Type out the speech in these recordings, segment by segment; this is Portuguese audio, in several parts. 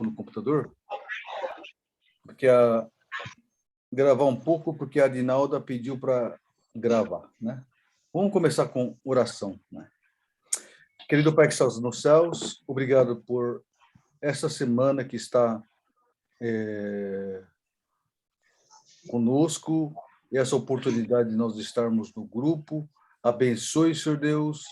pouco no computador, porque gravar um pouco, porque a Adinalda pediu para gravar, né? Vamos começar com oração, né? Querido Pai que estás nos céus, obrigado por essa semana que está conosco, e essa oportunidade de nós estarmos no grupo. Abençoe, Senhor Deus,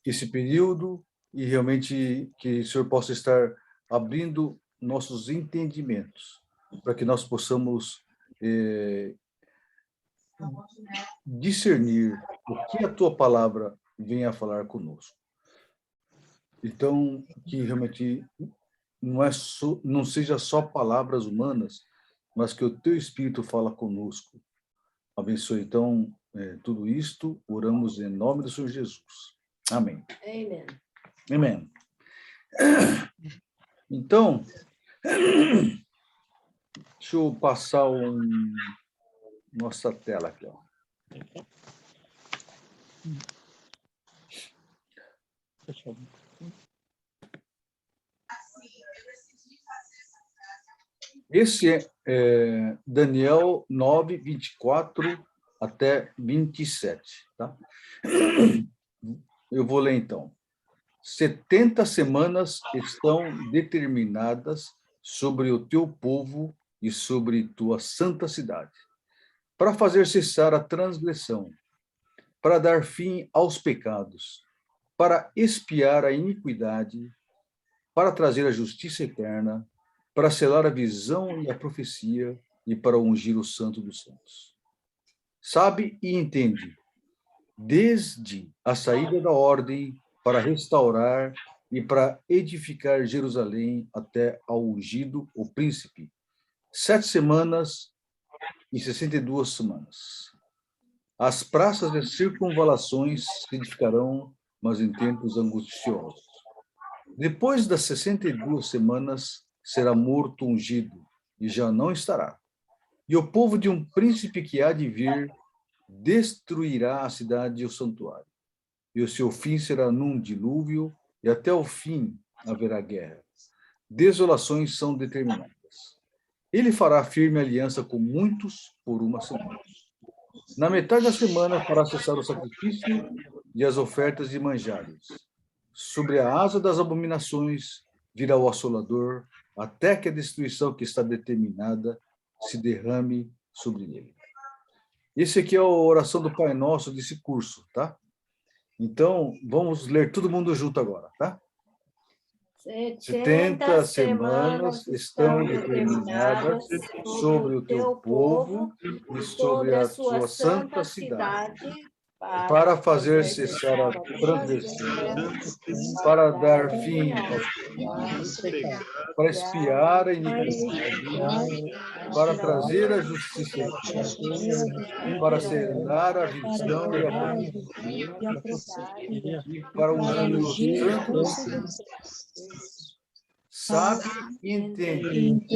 esse período, e realmente que o Senhor possa estar abrindo nossos entendimentos, para que nós possamos discernir o que a Tua palavra vem a falar conosco. Então, que realmente não seja só palavras humanas, mas que o Teu Espírito fala conosco. Abençoe, então, tudo isto, oramos em nome do Senhor Jesus. Amém. Amém. Amém. Então, deixa eu passar nossa tela aqui, ó. Esse é Daniel 9, 24 até 27, tá? Eu vou ler, então. 70 semanas estão determinadas sobre o teu povo e sobre tua santa cidade, para fazer cessar a transgressão, para dar fim aos pecados, para expiar a iniquidade, para trazer a justiça eterna, para selar a visão e a profecia, e para ungir o santo dos santos. Sabe e entende, desde a saída da ordem, para restaurar e para edificar Jerusalém até ao ungido, o príncipe, 7 semanas e 62 semanas. As praças e circunvalações se edificarão, mas em tempos angustiosos. Depois das 62 semanas, será morto ungido, e já não estará. E o povo de um príncipe que há de vir destruirá a cidade e o santuário. E o seu fim será num dilúvio, e até o fim haverá guerra. Desolações são determinadas. Ele fará firme aliança com muitos por uma semana. Na metade da semana fará cessar o sacrifício e as ofertas de manjares. Sobre a asa das abominações virá o assolador, até que a destruição que está determinada se derrame sobre ele. Esse aqui é a oração do Pai Nosso desse curso, tá? Então, vamos ler todo mundo junto agora, tá? 70 semanas estão determinadas sobre o teu povo e sobre a sua santa cidade, para fazer cessar a transgressão, para dar fim aos pecados, para expiar a iniquidade, para trazer a justiça eterna, para selar a visão e a profecia, e para ungir os santos. Sabe e entende,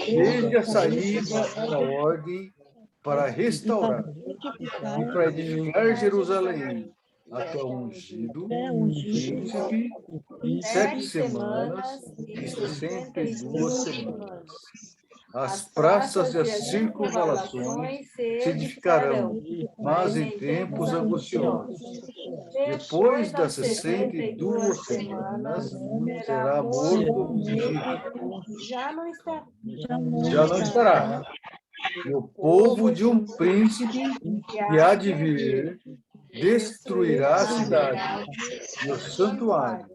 desde a saída da ordem, para restaurar e para edificar Jerusalém até o ungido, príncipe, 7 semanas e 62 semanas. As praças e as circunvalações se edificarão, mas em tempos angustiosos. Depois das 62 semanas, será morto ungido. Já não está. Já não estará. E o povo de um príncipe que há de vir destruirá a cidade e o santuário,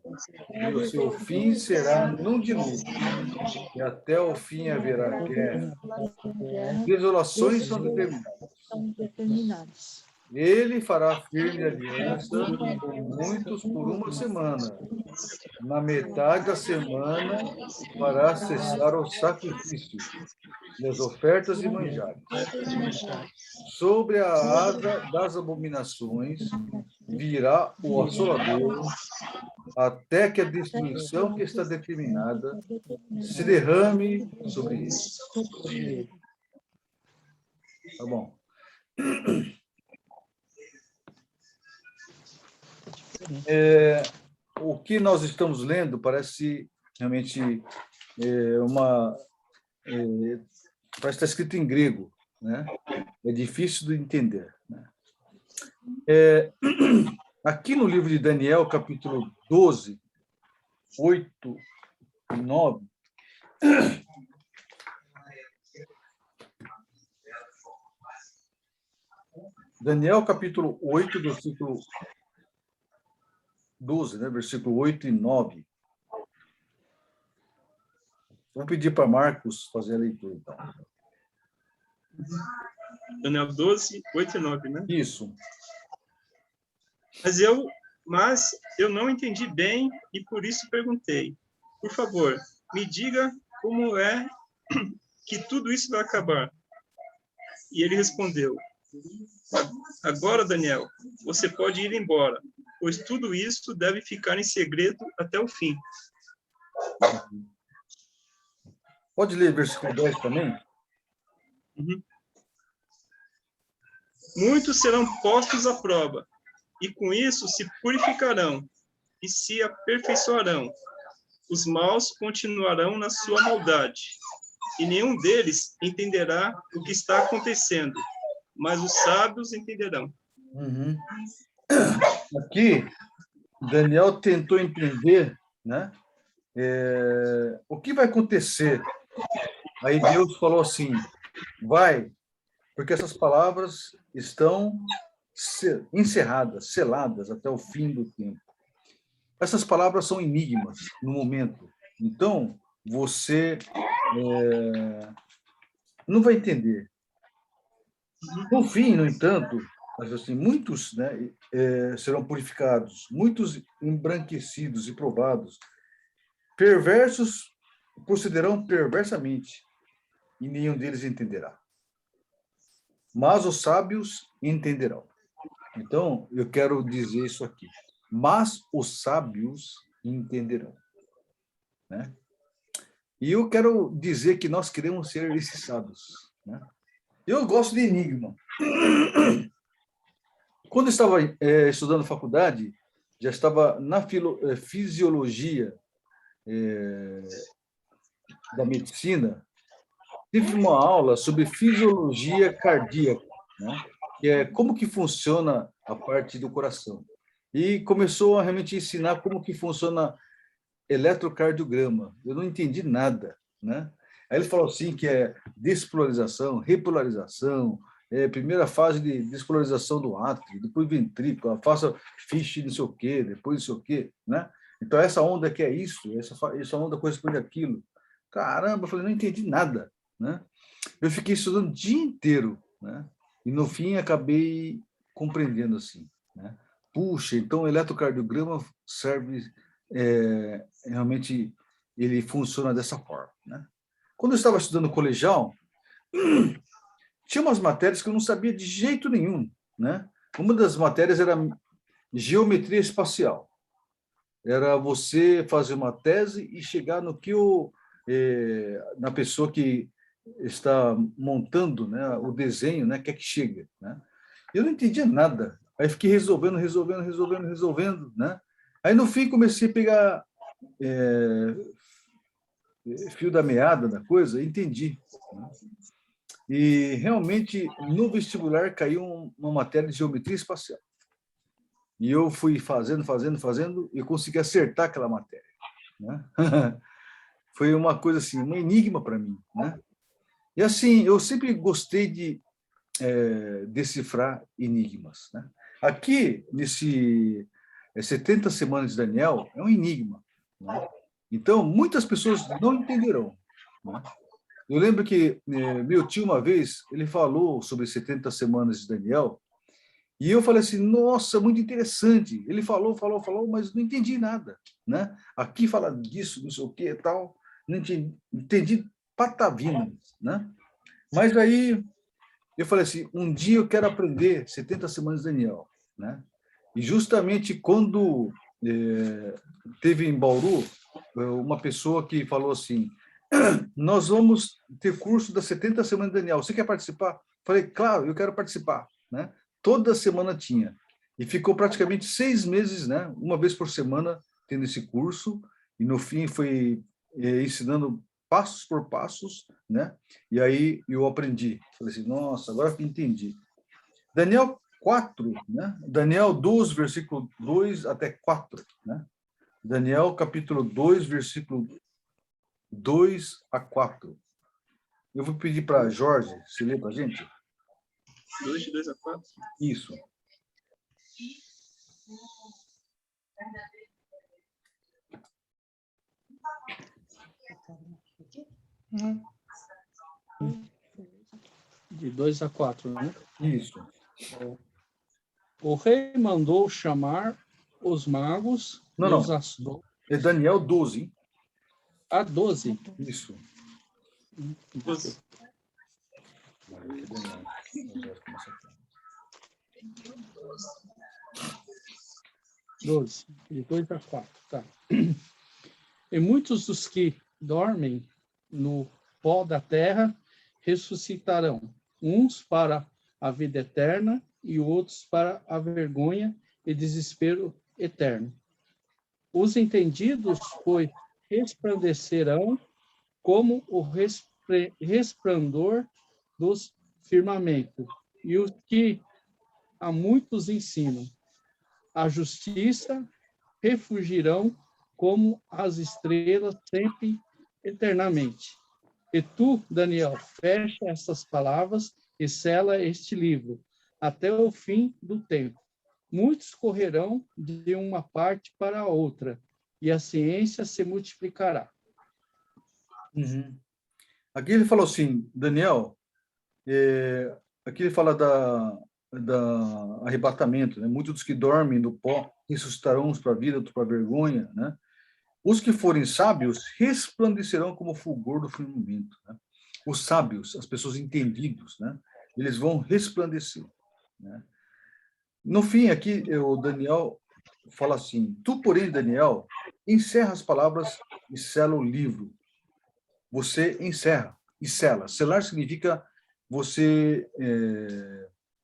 e o seu fim será num dilúvio, e até o fim haverá guerra. Desolações são determinadas. Ele fará firme aliança com muitos por uma semana. Na metade da semana, fará cessar o sacrifício e as ofertas de manjares. Sobre a asa das abominações virá o assolador, até que a destruição que está determinada se derrame sobre ele. Tá bom. o que nós estamos lendo parece realmente parece estar escrito em grego, né? É difícil de entender, né? Aqui no livro de Daniel, capítulo 12, 8 e 9, Daniel, capítulo 8, versículo 12, né? Versículo 8 e 9. Vou pedir para Marcos fazer a leitura, então. Daniel 12, 8 e 9, né? Isso. Mas eu não entendi bem e por isso perguntei. Por favor, me diga como é que tudo isso vai acabar. E ele respondeu: agora, Daniel, você pode ir embora, pois tudo isso deve ficar em segredo até o fim. Pode ler versículo 10 também? Uhum. Muitos serão postos à prova, e com isso se purificarão e se aperfeiçoarão. Os maus continuarão na sua maldade, e nenhum deles entenderá o que está acontecendo, mas os sábios entenderão. Uhum. Aqui, Daniel tentou entender, né? O que vai acontecer? Aí Deus falou assim, vai, porque essas palavras estão encerradas, seladas até o fim do tempo. Essas palavras são enigmas no momento. Então, você não vai entender. No fim, no entanto, assim, muitos, né, serão purificados, muitos embranquecidos e provados. Perversos procederão perversamente, e nenhum deles entenderá. Mas os sábios entenderão. Então, eu quero dizer isso aqui. Mas os sábios entenderão. Né? E eu quero dizer que nós queremos ser esses sábios. Né? Eu gosto de enigma. Quando eu estava estudando faculdade, já estava na fisiologia da medicina, tive uma aula sobre fisiologia cardíaca, né? Que é como que funciona a parte do coração. E começou a realmente ensinar como que funciona eletrocardiograma. Eu não entendi nada, né? Aí ele falou assim que é despolarização, repolarização, primeira fase de despolarização do átrio, depois ventrículo, faça Fish não sei o quê, depois não sei o quê, né? Então essa onda que é isso, essa onda corresponde àquilo. Caramba, eu falei, não entendi nada, né? Eu fiquei estudando o dia inteiro, né? E no fim acabei compreendendo assim, né? Puxa, então o eletrocardiograma serve realmente ele funciona dessa forma, né? Quando eu estava estudando colegial, tinha umas matérias que eu não sabia de jeito nenhum, né? Uma das matérias era geometria espacial. Era você fazer uma tese e chegar no que na pessoa que está montando, né, o desenho, né, quer que chegue, né? Eu não entendia nada. Aí fiquei resolvendo, né? Aí no fim comecei a pegar fio da meada da coisa, entendi. Né? E realmente no vestibular caiu uma matéria de geometria espacial. E eu fui fazendo e consegui acertar aquela matéria. Né? Foi uma coisa assim, um enigma para mim, né? E assim, eu sempre gostei de decifrar enigmas, né? Aqui, nesse 70 Semanas de Daniel, é um enigma, né? Então, muitas pessoas não entenderão, né? Eu lembro que meu tio, uma vez, ele falou sobre 70 Semanas de Daniel, e eu falei assim, nossa, muito interessante. Ele falou, mas não entendi nada, né? Aqui fala disso, não sei o que e tal, não entendi patavinas, né? Mas aí eu falei assim, um dia eu quero aprender 70 Semanas de Daniel, né? E justamente quando teve em Bauru uma pessoa que falou assim, nós vamos ter curso das 70 Semanas de Daniel, você quer participar? Falei, claro, eu quero participar, né? Toda semana tinha. E ficou praticamente 6 meses, né? Uma vez por semana, tendo esse curso, e no fim foi ensinando passos por passos, né? E aí eu aprendi. Falei assim, nossa, agora que entendi. Daniel 4, né? Daniel 12, versículo 2 até 4, né? Daniel, capítulo 2, versículo 2 a 4. Eu vou pedir para Jorge, se lê para a gente. 2 de 2 a 4? Isso. De 2 a 4, né? Isso. O rei mandou chamar os magos e os astros. É Daniel 12, hein? A 12. Isso. 12. 12, de 2 a 4, tá. E muitos dos que dormem no pó da terra ressuscitarão, uns para a vida eterna e outros para a vergonha e desespero eterno. Os entendidos, pois, resplandecerão como o resplendor dos firmamentos, e os que a muitos ensinam a justiça refugirão como as estrelas sempre eternamente. E tu, Daniel, fecha essas palavras e sela este livro até o fim do tempo. Muitos correrão de uma parte para a outra, e a ciência se multiplicará. Uhum. Aqui ele falou assim, Daniel, aqui ele fala da arrebatamento, né? Muitos dos que dormem no pó ressuscitarão uns para a vida, outros para a vergonha, né? Os que forem sábios resplandecerão como o fulgor do firmamento, né? Os sábios, as pessoas entendidas, né? Eles vão resplandecer, né? No fim, aqui, o Daniel fala assim, tu, porém, Daniel, encerra as palavras e sela o livro. Você encerra e sela. Selar significa você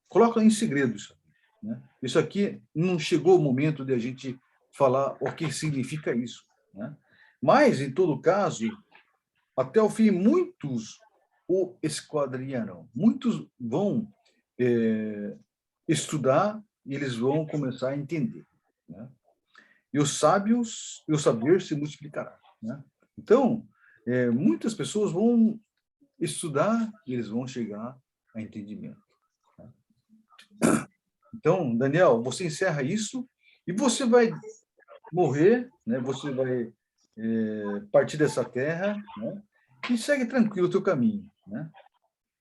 coloca em segredo isso, né? Isso aqui não chegou o momento de a gente falar o que significa isso, né? Mas, em todo caso, até o fim, muitos o esquadrinharão. Muitos vão estudar e eles vão começar a entender, né? E os sábios, e o saber se multiplicará, né? Então, muitas pessoas vão estudar e eles vão chegar a entendimento, né? Então, Daniel, você encerra isso e você vai morrer, né? Você vai partir dessa terra, né? E segue tranquilo o teu caminho, né?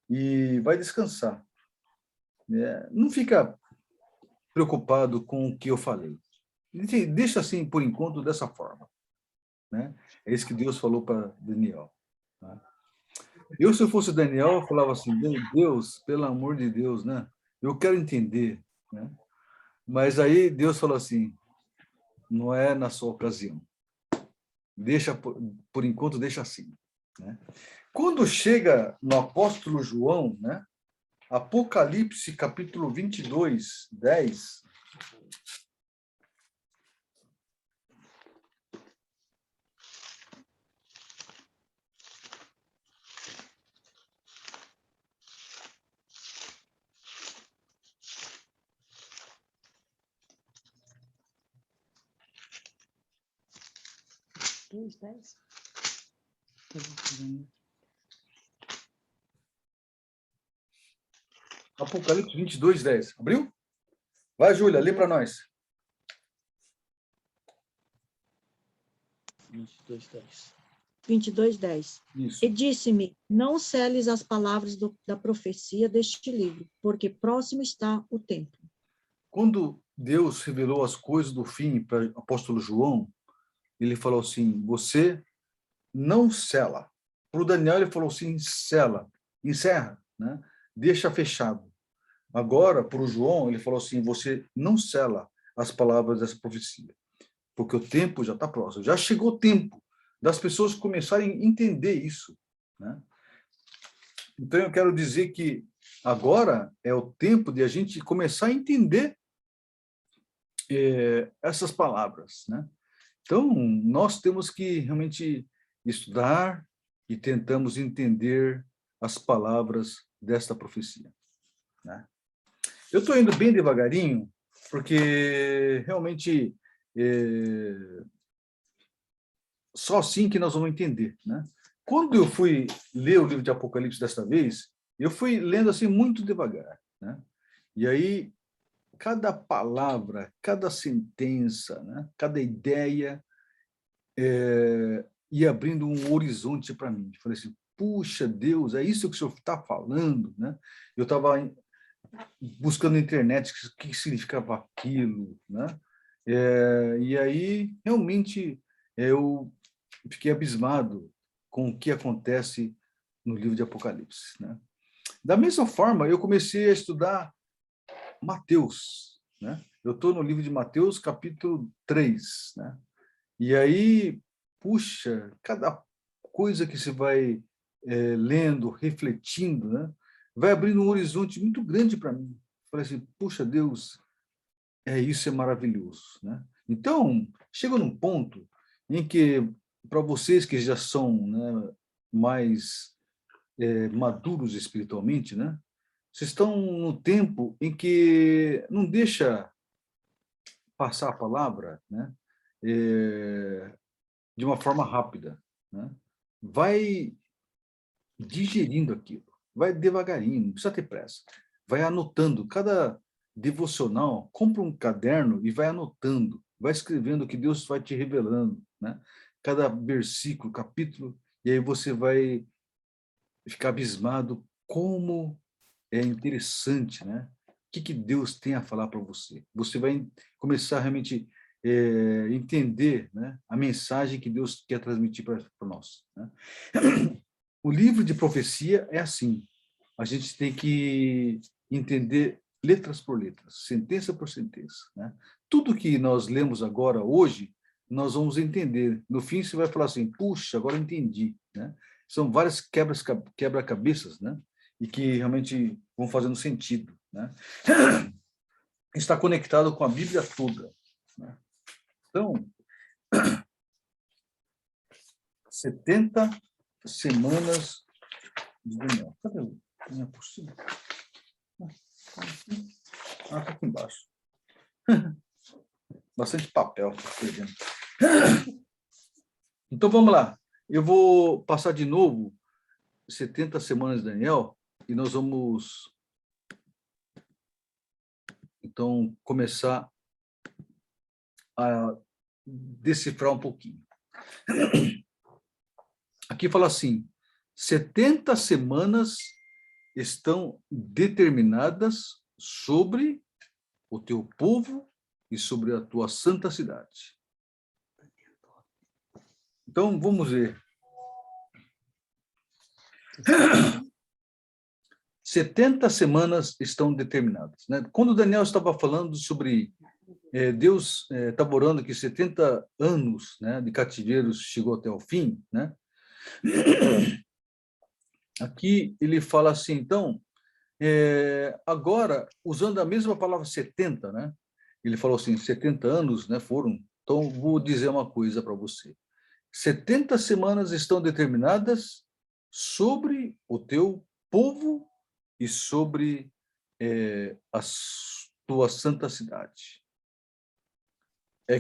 E vai descansar, né? Não fica preocupado com o que eu falei. Deixa assim, por enquanto, dessa forma, né? É isso que Deus falou para Daniel, né? Eu, se eu fosse Daniel, eu falava assim, Deus, pelo amor de Deus, né? Eu quero entender, né? Mas aí Deus falou assim, não é na sua ocasião. Deixa, por enquanto, deixa assim, né? Quando chega no apóstolo João, né? Apocalipse, capítulo 22, 10. Apocalipse 22, 10. Abriu? Vai, Júlia, lê para nós. 22, 10. 22, 10. Isso. E disse-me, não seles as palavras da profecia deste livro, porque próximo está o tempo. Quando Deus revelou as coisas do fim para o apóstolo João, ele falou assim, você não sela. Para o Daniel, ele falou assim, sela, encerra, né? Deixa fechado. Agora, para o João, ele falou assim, você não sela as palavras dessa profecia, porque o tempo já está próximo. Já chegou o tempo das pessoas começarem a entender isso, né? Então, eu quero dizer que agora é o tempo de a gente começar a entender essas palavras, né? Então, nós temos que realmente estudar e tentamos entender as palavras desta profecia, né? Eu estou indo bem devagarinho, porque realmente só assim que nós vamos entender, né? Quando eu fui ler o livro de Apocalipse desta vez, eu fui lendo assim muito devagar, né? E aí, cada palavra, cada sentença, né? Cada ideia ia abrindo um horizonte para mim. Eu falei assim, puxa Deus, é isso que o senhor está falando, né? Eu estava buscando na internet o que significava aquilo, né? E aí, realmente, eu fiquei abismado com o que acontece no livro de Apocalipse, né? Da mesma forma, eu comecei a estudar Mateus, né? Eu estou no livro de Mateus, capítulo 3, né? E aí, puxa, cada coisa que você vai lendo, refletindo, né? Vai abrindo um horizonte muito grande para mim. Falei assim, puxa, Deus, isso é maravilhoso, né? Então, chega num ponto em que, para vocês que já são, né, mais maduros espiritualmente, né? Vocês estão no tempo em que não deixa passar a palavra, né? De uma forma rápida, né? Vai digerindo aquilo, vai devagarinho, não precisa ter pressa. Vai anotando cada devocional, compra um caderno e vai anotando, vai escrevendo o que Deus vai te revelando, né? Cada versículo, capítulo, e aí você vai ficar abismado como é interessante, né? O que Deus tem a falar para você? Você vai começar realmente entender, né, a mensagem que Deus quer transmitir para nós, né? O livro de profecia é assim. A gente tem que entender letras por letras, sentença por sentença, né? Tudo que nós lemos agora, hoje, nós vamos entender. No fim, você vai falar assim, puxa, agora eu entendi, né? São várias quebra-cabeças, né? E que realmente vão fazendo sentido, né? Está conectado com a Bíblia toda, né? Então, 70 semanas de Daniel. Cadê o minha apostila? Está aqui embaixo. Bastante papel. Então, vamos lá. Eu vou passar de novo 70 semanas de Daniel e nós vamos, então, começar a decifrar um pouquinho. Aqui fala assim, 70 semanas estão determinadas sobre o teu povo e sobre a tua santa cidade. Então, vamos ver. 70 semanas estão determinadas, né? Quando Daniel estava falando sobre Deus estava orando que 70 anos, né, de cativeiro chegou até o fim, né? Aqui ele fala assim, então, agora, usando a mesma palavra 70, né? Ele falou assim, 70 anos, né, foram. Então, vou dizer uma coisa para você. 70 semanas estão determinadas sobre o teu povo e sobre a tua santa cidade.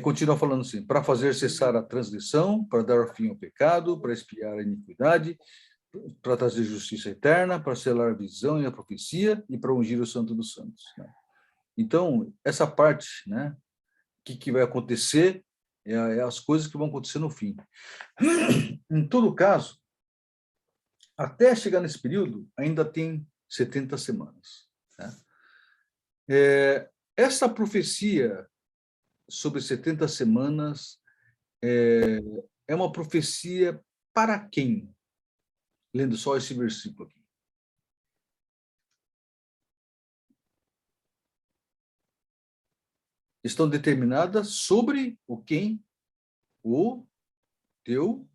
Continua falando assim, para fazer cessar a transgressão, para dar fim ao pecado, para expiar a iniquidade, para trazer justiça eterna, para selar a visão e a profecia e para ungir o santo dos santos, né? Então, essa parte, né, que vai acontecer, é as coisas que vão acontecer no fim. Em todo caso, até chegar nesse período, ainda tem 70 semanas, né? Essa profecia sobre 70 semanas é uma profecia para quem? Lendo só esse versículo aqui. Estão determinadas sobre o quem? O teu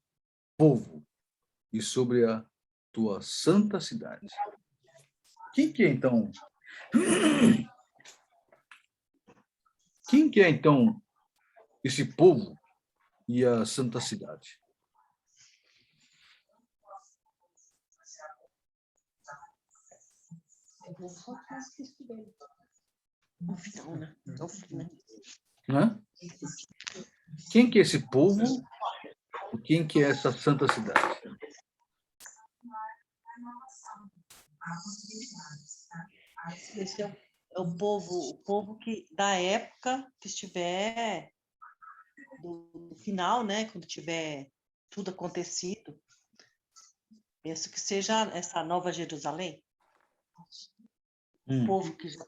povo e sobre a tua santa cidade. Quem que é, então? Quem que é, então, esse povo e a santa cidade. No final, né? No final. Né? Quem que é esse povo e quem que é essa santa cidade? Esse é o povo que, da época que estiver do final, né? Quando tiver tudo acontecido. Penso que seja essa Nova Jerusalém. O povo que já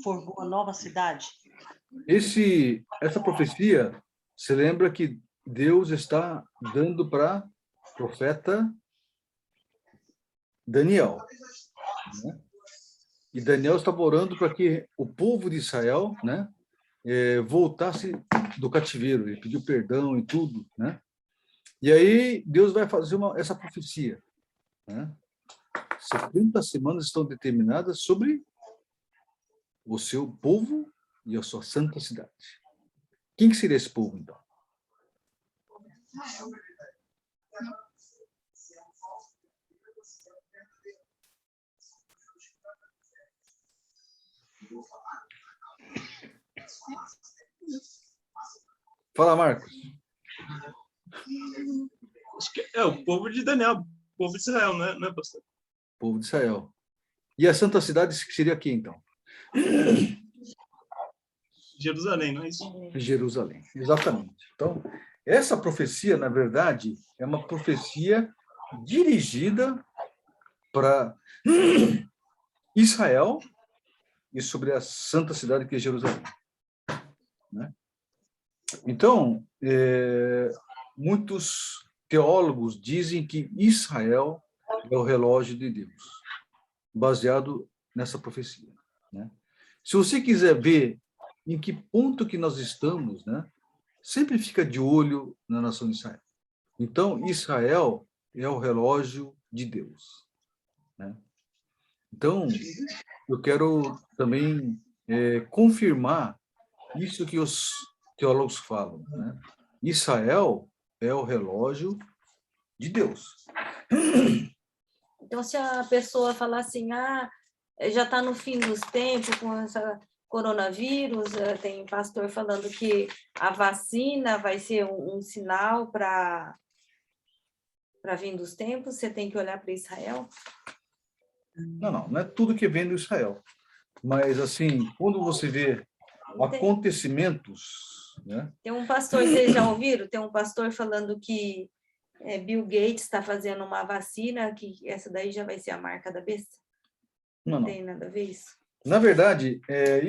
formou a nova cidade. Essa profecia, se lembra que Deus está dando para o profeta Daniel. Né? E Daniel estava orando para que o povo de Israel, né, voltasse do cativeiro. Ele pediu perdão e tudo. Né? E aí Deus vai fazer essa profecia. Né? 70 semanas estão determinadas sobre o seu povo e a sua santa cidade. Quem que seria esse povo, então? Fala, Marcos. Acho que é o povo de Daniel, o povo de Israel, não é, pastor? Povo de Israel. E a santa cidade seria aqui, então? Jerusalém, não é isso? Jerusalém, exatamente. Então, essa profecia, na verdade, é uma profecia dirigida para Israel e sobre a santa cidade que é Jerusalém. Né? Então, muitos teólogos dizem que Israel é o relógio de Deus, baseado nessa profecia. Né? Se você quiser ver em que ponto que nós estamos, né, sempre fica de olho na nação de Israel. Então, Israel é o relógio de Deus. Né? Então, eu quero também confirmar isso que os teólogos falam. Né? Israel é o relógio de Deus. Então, se a pessoa falar assim, já está no fim dos tempos com essa coronavírus, tem pastor falando que a vacina vai ser um sinal para vir dos tempos, você tem que olhar para Israel? Não é tudo que vem do Israel. Mas, assim, quando você vê acontecimentos... Né? Tem um pastor, vocês já ouviram? Tem um pastor falando que Bill Gates está fazendo uma vacina, que essa daí já vai ser a marca da besta? Não tem nada a ver isso? Na verdade,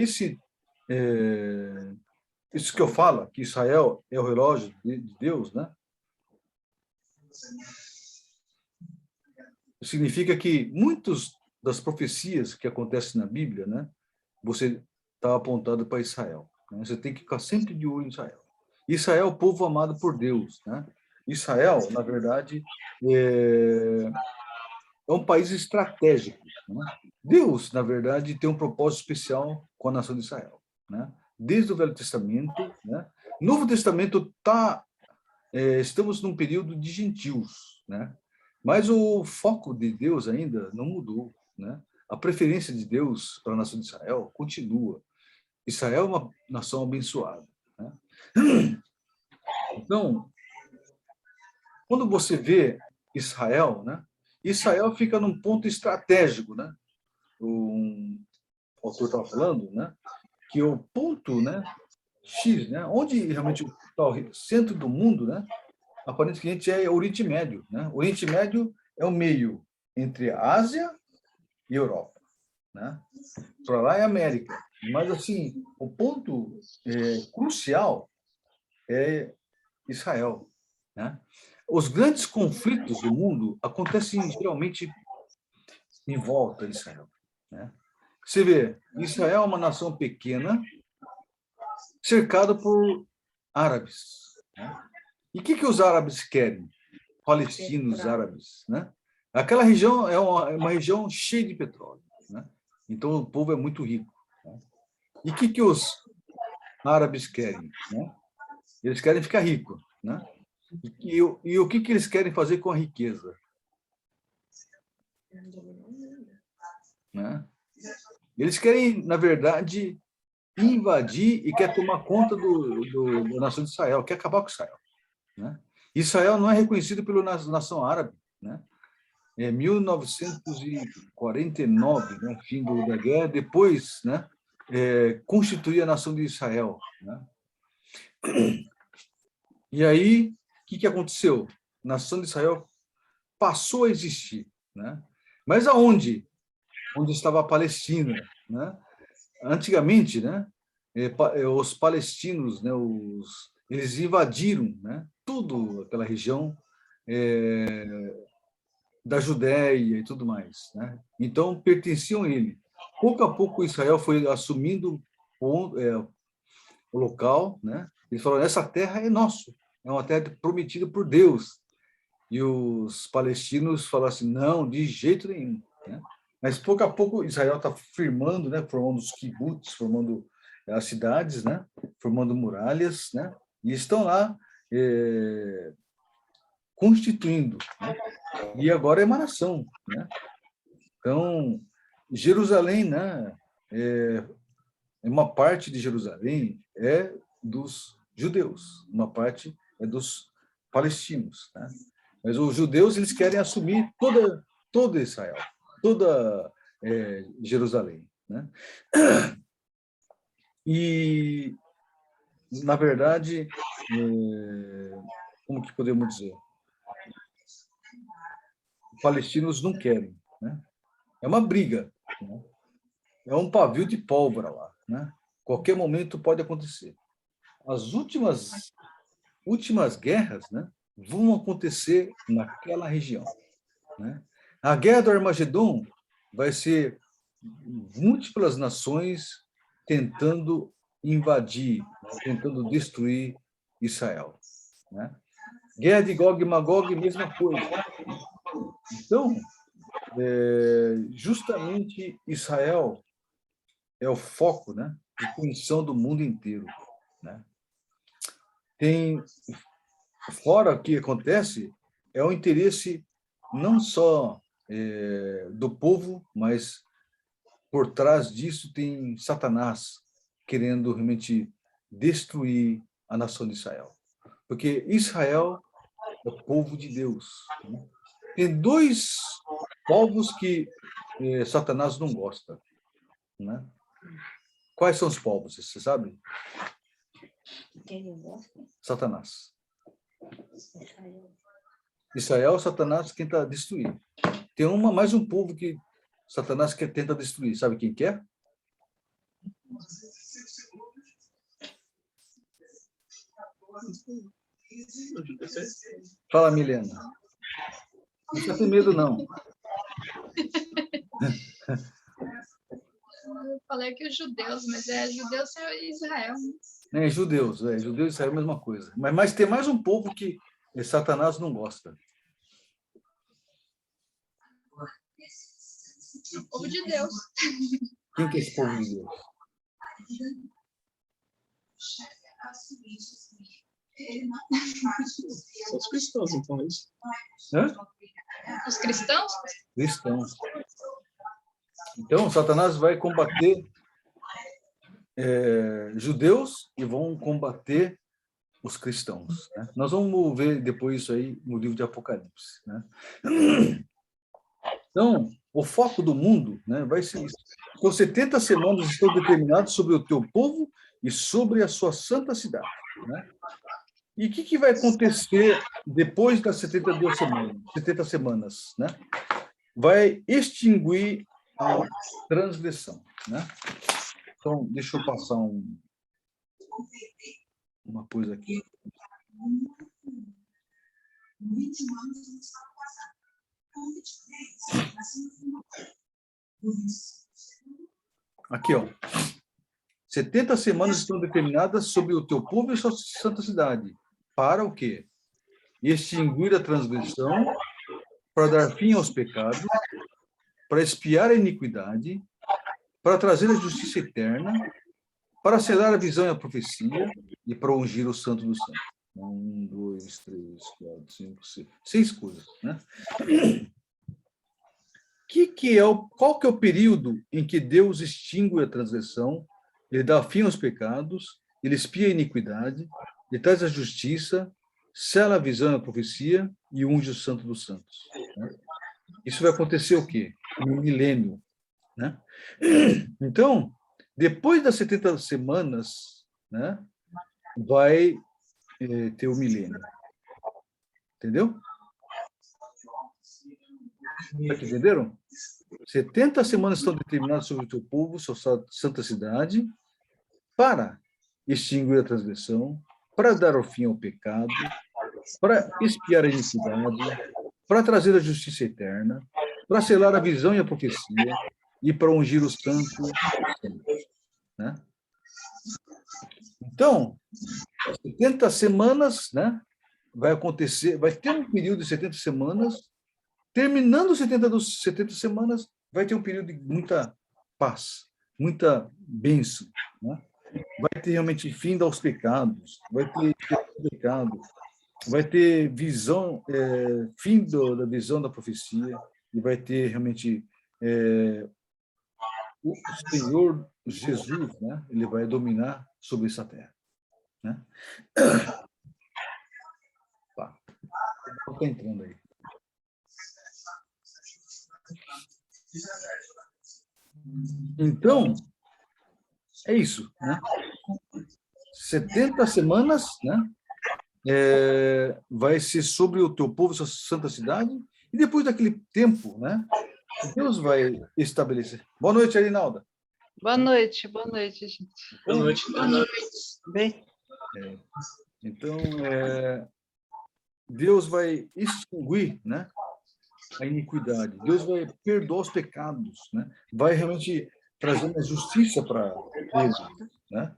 isso que eu falo, que Israel é o relógio de Deus, né? Significa que muitas das profecias que acontecem na Bíblia, né? Você está apontado para Israel. Né? Você tem que ficar sempre de olho em Israel. Israel é o povo amado por Deus, né? Israel, na verdade, é um país estratégico. Né? Deus, na verdade, tem um propósito especial com a nação de Israel. Né? Desde o Velho Testamento, né? Novo Testamento estamos num período de gentios, né? Mas o foco de Deus ainda não mudou. Né? A preferência de Deus para a nação de Israel continua. Israel é uma nação abençoada. Né? Então, quando você vê Israel, né? Israel fica num ponto estratégico, né? O autor estava falando, né? Que o ponto, né? X, né? Onde realmente está o centro do mundo, né? Aparentemente é o Oriente Médio, né? O Oriente Médio é o meio entre a Ásia e a Europa, né? Para lá é a América. Mas, assim, o ponto crucial é Israel, né? Os grandes conflitos do mundo acontecem geralmente em volta de Israel, né? Você vê, Israel é uma nação pequena, cercada por árabes, né? E o que os árabes querem? Palestinos, árabes, né? Aquela região é uma região cheia de petróleo, né? Então o povo é muito rico. Né? E o que os árabes querem? Né? Eles querem ficar ricos, né? E o que eles querem fazer com a riqueza? Né? Eles querem, na verdade, invadir e quer tomar conta da nação de Israel, quer acabar com Israel. Né? Israel não é reconhecido pela nação árabe. Né? Em 1949, né, fim da guerra, depois, né, constituir a nação de Israel. Né? E aí, o que aconteceu? A nação de Israel passou a existir. Né? Mas aonde? Onde estava a Palestina. Né? Antigamente, né, os palestinos, né, eles invadiram, né, tudo aquela região da Judéia e tudo mais. Né? Então, pertenciam a ele. Pouco a pouco, Israel foi assumindo o local. Né? Eles falaram, essa terra é nossa, é uma terra prometida por Deus. E os palestinos falaram assim, não, de jeito nenhum. Né? Mas, pouco a pouco, Israel está firmando, né, formando os kibbutz, formando as cidades, né, formando muralhas, né, e estão lá constituindo. Né, e agora é uma nação. Né? Então, Jerusalém, né, uma parte de Jerusalém é dos judeus, uma parte é dos palestinos. Né? Mas os judeus eles querem assumir toda Israel, toda Jerusalém. Né? E, na verdade, como que podemos dizer? Os palestinos não querem. Né? É uma briga. Né? É um pavio de pólvora lá. Né? Qualquer momento pode acontecer. As últimas guerras, né, vão acontecer naquela região. Né? A guerra do Armagedon vai ser múltiplas nações tentando invadir, né, tentando destruir Israel. Né? Guerra de Gog e Magog, mesma coisa. Então, justamente Israel é o foco, né, de atenção do mundo inteiro. Né? Fora o que acontece, é o interesse não só do povo, mas por trás disso tem Satanás querendo realmente destruir a nação de Israel. Porque Israel é o povo de Deus. Né? Tem dois povos que Satanás não gosta. Né? Quais são os povos, você sabe? Quem não gosta? Satanás. Israel, Satanás tenta destruir. Tem mais um povo que Satanás tenta destruir. Sabe quem que é? Fala, Milena. Não precisa ter medo, não. Eu falei que os judeus, mas judeus é Israel. Judeus e Israel é a mesma coisa. Mas tem mais um povo que Satanás não gosta. O povo de Deus. Quem que é esse povo de Deus? São os cristãos, então, é isso? Os cristãos? Cristãos. Então, Satanás vai combater judeus e vão combater os cristãos. Né? Nós vamos ver depois isso aí no livro de Apocalipse. Né? Então, o foco do mundo, né, vai ser isso. Então, 70 semanas estão determinadas sobre o teu povo e sobre a sua santa cidade. Né? E o que vai acontecer depois das 70 semanas? Né? Vai extinguir a transgressão. Né? Então, deixa eu passar uma coisa aqui. Aqui, ó. 70 semanas estão determinadas sobre o teu povo e a sua santa cidade. Para o quê? Extinguir a transgressão, para dar fim aos pecados, para expiar a iniquidade, para trazer a justiça eterna, para selar a visão e a profecia e para ungir o santo dos santos. 1, 2, 3, 4, 5, 6. 6 coisas, né? Qual que é o período em que Deus extingue a transgressão, ele dá fim aos pecados, ele expia a iniquidade, ele traz a justiça, sela a visão e a profecia e unge o santo dos santos, né? Isso vai acontecer o quê? No milênio, né? Então, depois das 70 semanas, né, vai ter o milênio. Entendeu? Entenderam? 70 semanas estão determinadas sobre o teu povo, sua santa cidade, para extinguir a transgressão, para dar o fim ao pecado, para expiar a iniquidade, para trazer a justiça eterna, para selar a visão e a profecia, e para ungir os santos, né? Então, 70 semanas, né, vai acontecer, vai ter um período de 70 semanas, terminando os 70 semanas, vai ter um período de muita paz, muita bênção, né? Vai ter realmente fim aos pecados, vai ter pecado, vai ter visão, fim da visão da profecia, e vai ter realmente o Senhor Jesus, né? Ele vai dominar sobre essa terra, né? Tá. Está entrando aí. Então, é isso, né? 70 semanas, né? Vai ser sobre o teu povo, sua santa cidade, e depois daquele tempo, né? Deus vai estabelecer. Boa noite, Arinalda. Boa noite, gente. Boa noite. Boa noite. Bem, Então, Deus vai extinguir, né, a iniquidade. Deus vai perdoar os pecados, né? Vai realmente trazer uma justiça para eles, né?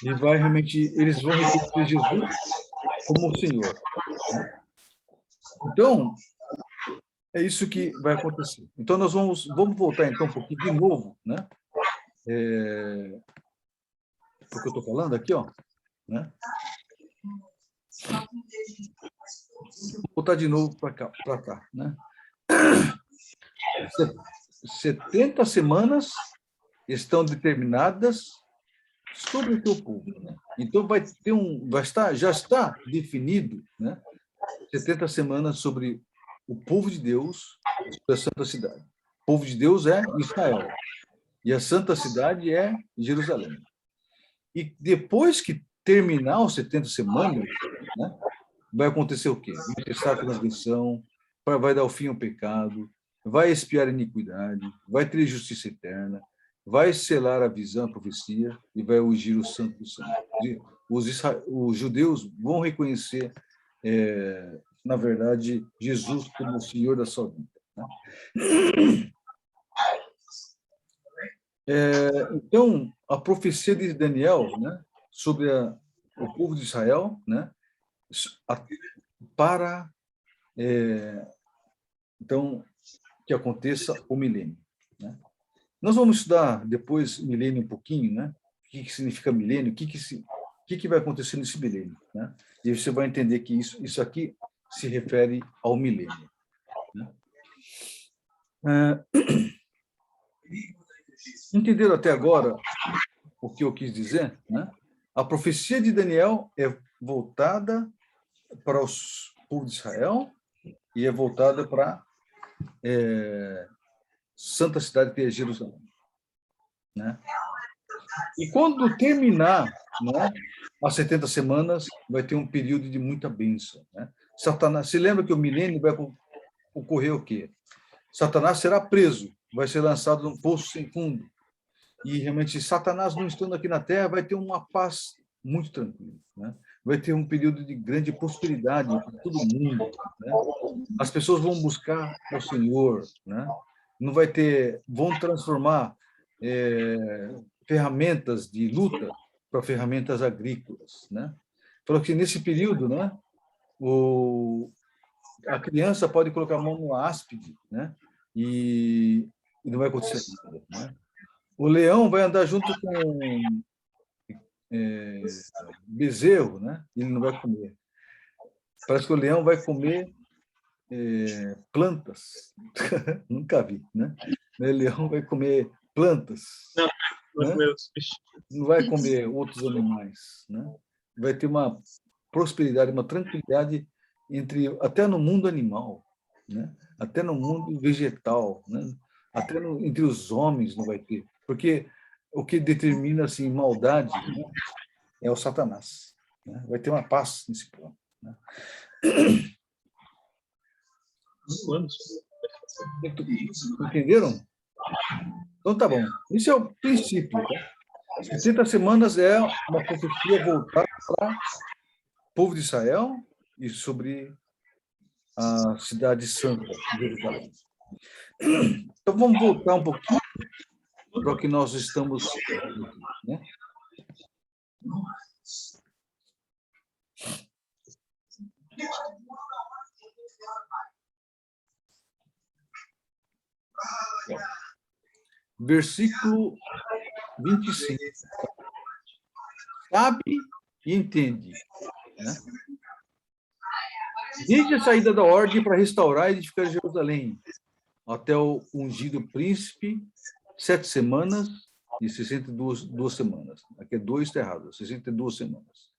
E vai realmente, eles vão reconhecer Jesus como o Senhor, né? Então, é isso que vai acontecer. Então, nós vamos voltar, então, um pouquinho de novo, né? Porque eu estou falando aqui, ó, né? Vou voltar de novo para cá, né? 70 semanas estão determinadas sobre o teu povo, né? Então, já está definido, né? 70 semanas sobre o povo de Deus, sobre a santa cidade. O povo de Deus é Israel. E a santa cidade é Jerusalém. E depois que terminar os 70 semanas, né, vai acontecer o quê? Vai cessar a transgressão, vai dar o fim ao pecado, vai expiar a iniquidade, vai ter justiça eterna, vai selar a visão, a profecia, e vai ungir o santo do santo. Os judeus vão reconhecer, na verdade, Jesus como o Senhor da sua vida, né? Então, a profecia de Daniel, né, sobre o povo de Israel, né, para então que aconteça o milênio, né? Nós vamos estudar depois milênio um pouquinho, né? O que significa milênio, o que vai acontecer nesse milênio, né? E você vai entender que isso aqui se refere ao milênio, né? Entenderam até agora o que eu quis dizer, né? A profecia de Daniel é voltada para os povos de Israel e é voltada para santa cidade que é Jerusalém, né? E quando terminar, né, as 70 semanas, vai ter um período de muita bênção, né? Satanás, se lembra que o milênio vai ocorrer o quê? Satanás será preso, vai ser lançado num poço sem fundo. E realmente, Satanás não estando aqui na Terra, vai ter uma paz muito tranquila, né? Vai ter um período de grande prosperidade para todo mundo, né? As pessoas vão buscar o Senhor, né? Não vai ter, vão transformar ferramentas de luta para ferramentas agrícolas, né? Falou que nesse período, né, a criança pode colocar a mão no áspide, né? E não vai acontecer nada, né? O leão vai andar junto bezerro, né? Ele não vai comer. Parece que o leão vai comer plantas. Nunca vi, né? O leão vai comer plantas. Não, né? meus bichos. Não vai comer outros animais, né? Vai ter uma prosperidade, uma tranquilidade até no mundo animal, né? Até no mundo vegetal, né? Até entre os homens não vai ter, porque o que determina assim maldade, né, é o Satanás, né? Vai ter uma paz nesse plano, né? Entenderam? Então tá bom. Isso é o princípio. Tá? 70 semanas é uma profecia voltada para o povo de Israel e sobre a cidade santa de Jerusalém. Então vamos voltar um pouquinho para o que nós estamos, né? Versículo 25. Sabe e entende, né? Desde a saída da ordem para restaurar e edificar Jerusalém, até o ungido príncipe, 7 semanas e 62 semanas. Aqui é 2, está errado, 62 semanas.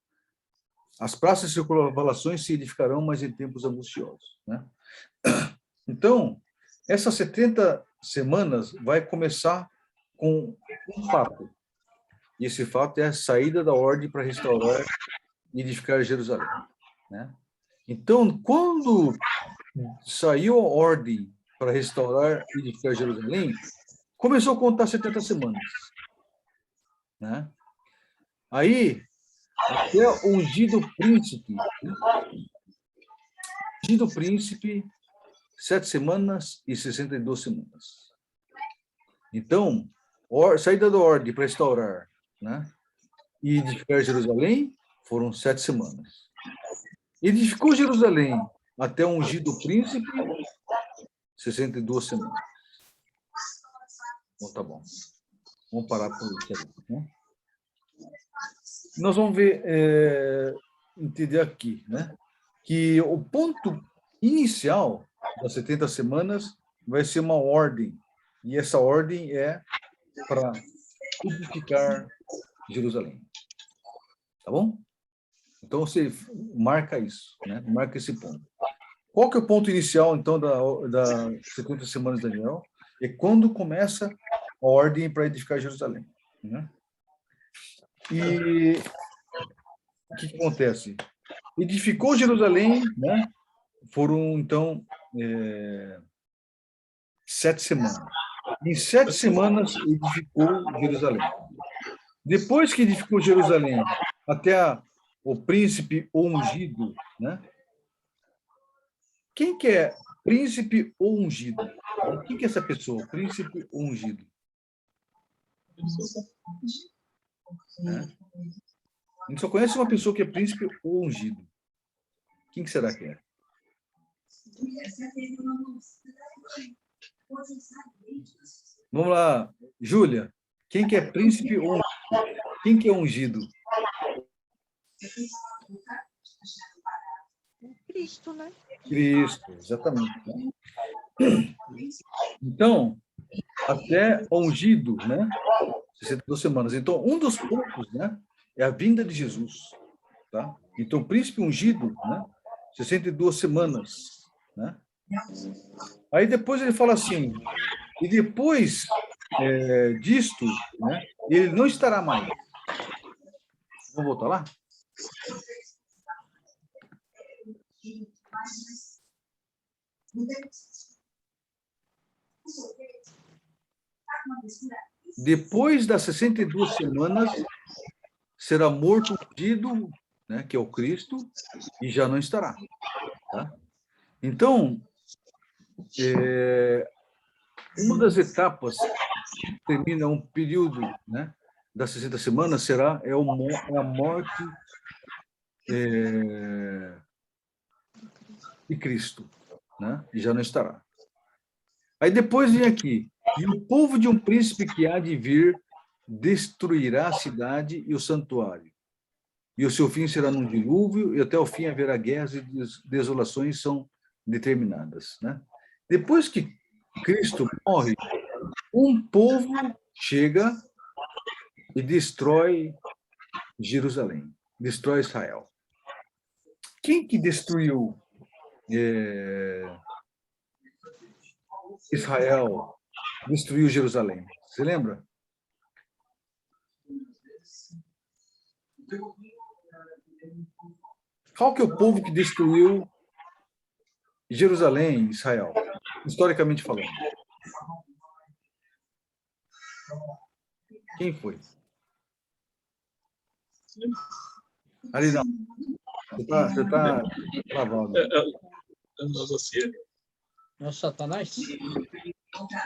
As praças e circunvalações se edificarão, mas em tempos angustiosos, né? Então, essas 70 semanas vai começar com um fato. E esse fato é a saída da ordem para restaurar e edificar Jerusalém, né? Então, quando saiu a ordem para restaurar e edificar Jerusalém, começou a contar 70 semanas, né? Aí, até o ungido príncipe, 7 semanas e 62 semanas. Então, saída da ordem para restaurar, né, e edificar Jerusalém foram 7 semanas. Edificou Jerusalém até o ungido príncipe, 62 semanas. Bom, tá bom. Vamos parar por isso, né? Nós vamos ver, entender aqui, né, que o ponto inicial das 70 semanas vai ser uma ordem, e essa ordem é para edificar Jerusalém. Tá bom? Então, você marca isso, né? Marca esse ponto. Qual que é o ponto inicial, então, da 70 semanas de Daniel? É quando começa a ordem para edificar Jerusalém, né? E o que acontece? Edificou Jerusalém, né? Foram, então, 7 semanas. Em 7 semanas, edificou Jerusalém. Depois que edificou Jerusalém, até o príncipe ungido, né? Quem que é príncipe ungido? Quem que é essa pessoa? Príncipe ungido. Né? A gente só conhece uma pessoa que é príncipe ungido. Quem que será que é? Vamos lá, Júlia. Quem que é príncipe ungido? Quem que é ungido? Cristo, né? Cristo, exatamente. Então, até ungido, né? 62 semanas. Então, um dos pontos, né, é a vinda de Jesus, tá? Então, o príncipe ungido, né, 62 semanas, né? Aí depois ele fala assim, e depois disto, né, ele não estará mais. Vamos voltar lá? Depois das 62 semanas, será morto o ungido, né, que é o Cristo, e já não estará. Tá? Então, uma das etapas que termina um período, né, das 60 semanas é a morte de Cristo, né, e já não estará. Aí depois vem aqui, e o povo de um príncipe que há de vir destruirá a cidade e o santuário. E o seu fim será num dilúvio, e até o fim haverá guerras e desolações são determinadas, né? Depois que Cristo morre, um povo chega e destrói Jerusalém, destrói Israel. Quem que destruiu Israel, destruiu Jerusalém? Você lembra? Qual que é o povo que destruiu Jerusalém, Israel, historicamente falando? Quem foi? Ali não. Você está travado. É o Satanás?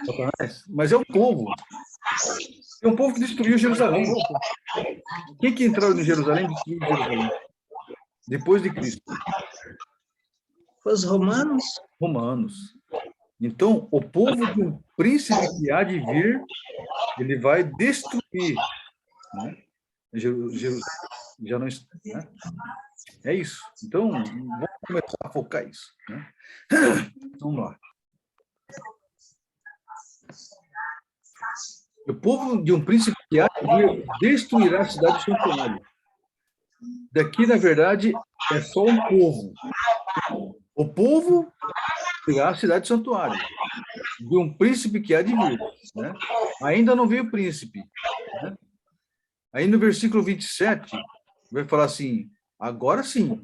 Satanás? Mas é o povo. É um povo que destruiu Jerusalém. Quem que entrou em Jerusalém e destruiu Jerusalém? Depois de Cristo. Foi os romanos? Romanos. Então, o povo de um príncipe que há de vir, ele vai destruir, né? Jerusalém. Já não, né? É isso. Então, vamos começar a focar isso, né? Vamos lá. O povo de um príncipe que há de vir destruirá a cidade de santuário. Daqui, na verdade, é só um povo. O povo será a cidade de santuário. De um príncipe que há de vir, né? Ainda não veio o príncipe, né? Aí no versículo 27, vai falar assim, agora sim,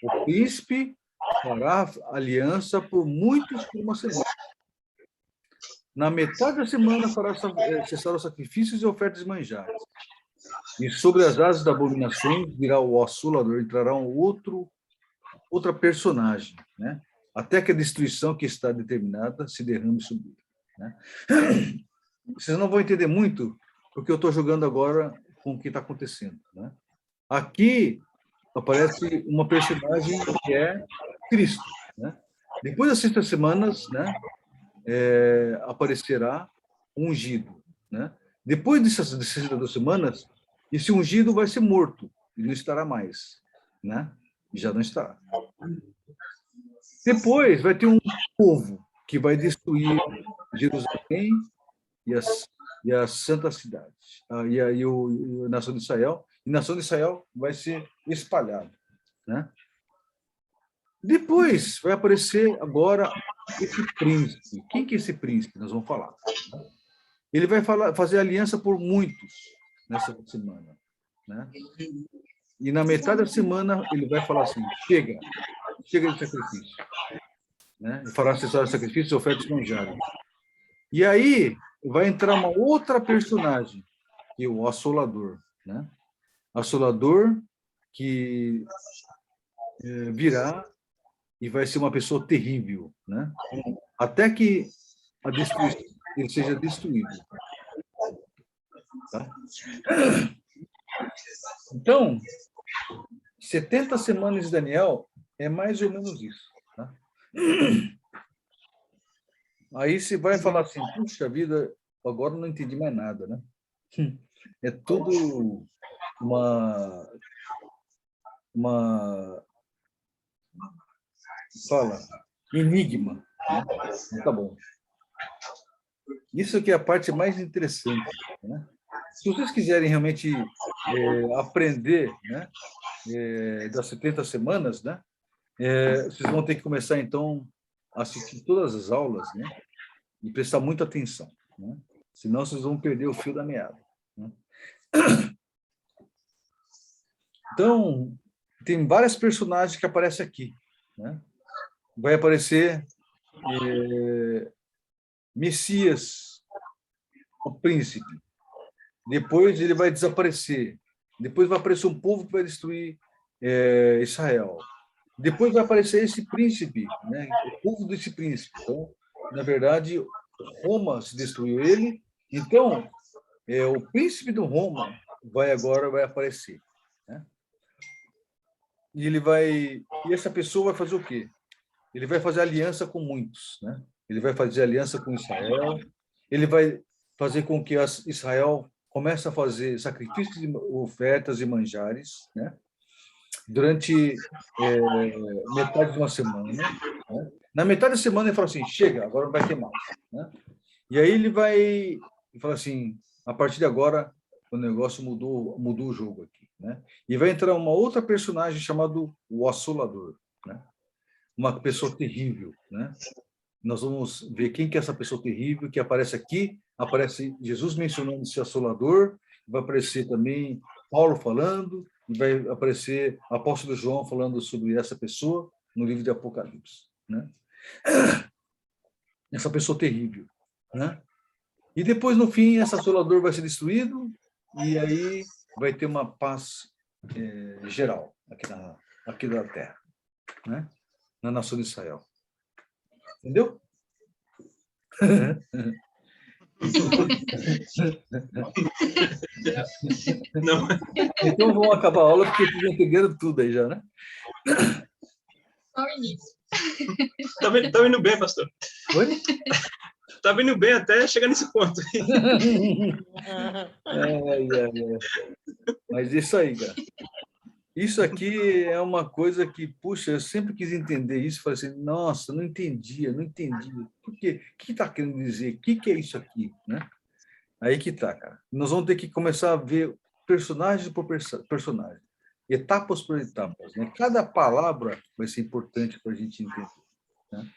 o príncipe fará aliança por uma semana. Na metade da semana fará cessar os sacrifícios e ofertas de manjares. E sobre as asas da abominação virá o assolador, entrará outra personagem, né? Até que a destruição que está determinada se derrame sobre ele, né? Vocês não vão entender muito, porque eu estou jogando agora com o que está acontecendo, né? Aqui aparece uma personagem que é Cristo, né? Depois das 6 semanas, né, aparecerá um ungido, né? Depois dessas 62 semanas, esse ungido vai ser morto e não estará mais, né? Já não estará. Depois vai ter um povo que vai destruir Jerusalém e a santa cidade, e a nação de Israel, e a nação de Israel vai ser espalhada, né? Depois vai aparecer agora esse príncipe. Quem que é esse príncipe? Nós vamos falar. Ele vai fazer aliança por muitos nessa semana, né? E na metade da semana ele vai falar assim, chega de sacrifício, né? E fará cessar o sacrifício e ofertas manjares. E aí vai entrar uma outra personagem, que é o Assolador, né? Assolador que virá e vai ser uma pessoa terrível, né? Até que ele seja destruído. Tá? Então, 70 semanas de Daniel é mais ou menos isso. Tá? Aí você vai falar assim, puxa vida, agora não entendi mais nada, né? É tudo enigma, né? Tá bom. Isso aqui é a parte mais interessante, né? Se vocês quiserem realmente aprender, né, das 70 semanas, né, vocês vão ter que começar, então, a assistir todas as aulas, né, e prestar muita atenção, né? Senão vocês vão perder o fio da meada, né? Então, tem várias personagens que aparecem aqui, né? Vai aparecer Messias, o príncipe. Depois ele vai desaparecer. Depois vai aparecer um povo que vai destruir Israel. Depois vai aparecer esse príncipe, né? O povo desse príncipe. Então, na verdade, Roma se destruiu ele. Então, o príncipe do Roma agora vai aparecer, né? E essa pessoa vai fazer o quê? Ele vai fazer aliança com muitos, né? Ele vai fazer aliança com Israel. Ele vai fazer com que Israel começa a fazer sacrifícios, ofertas e manjares, né? Durante metade de uma semana, né? Na metade da semana ele fala assim, chega, agora não vai ter mais, né? E aí ele vai e fala assim, a partir de agora o negócio mudou o jogo aqui, né? E vai entrar uma outra personagem chamado o Assolador, né? Uma pessoa terrível, né? Nós vamos ver quem que é essa pessoa terrível que aparece aqui. Aparece Jesus mencionando esse Assolador, vai aparecer também Paulo falando, e vai aparecer o apóstolo João falando sobre essa pessoa no livro de Apocalipse, né? Essa pessoa terrível, né? E depois, no fim, esse Assolador vai ser destruído e aí vai ter uma paz geral aqui na Terra, né? Na nação de Israel. Entendeu? Não. Então vamos acabar a aula porque vocês entenderam tudo aí já, né? Só o início. Tá indo bem, pastor. Oi? Tá indo bem até chegar nesse ponto. Mas isso aí, cara. Isso aqui é uma coisa que, puxa, eu sempre quis entender isso. Falei assim, nossa, não entendia. Por quê? O que está querendo dizer? O que é isso aqui, né? Aí que tá, cara. Nós vamos ter que começar a ver personagem por personagem, etapas por etapas, né? Cada palavra vai ser importante para a gente entender, né?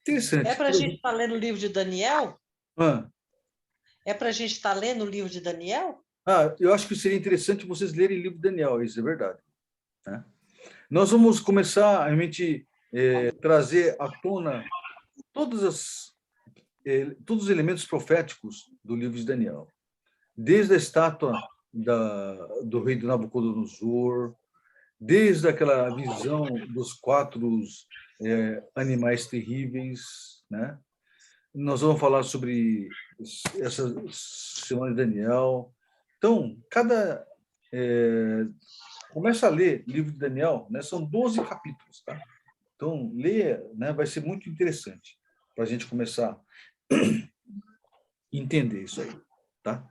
Interessante. É para a gente estar lendo o livro de Daniel? É para a gente estar lendo o livro de Daniel? Eu acho que seria interessante vocês lerem o livro de Daniel, isso é verdade, né? Nós vamos começar a realmente trazer à tona todos os elementos proféticos do livro de Daniel, desde a estátua do rei Nabucodonosor, desde aquela visão dos 4 animais terríveis, né? Nós vamos falar sobre essa semana de Daniel. Então, começa a ler o livro de Daniel, né? São 12 capítulos, tá? Então, leia, né? Vai ser muito interessante para a gente começar a entender isso aí, tá?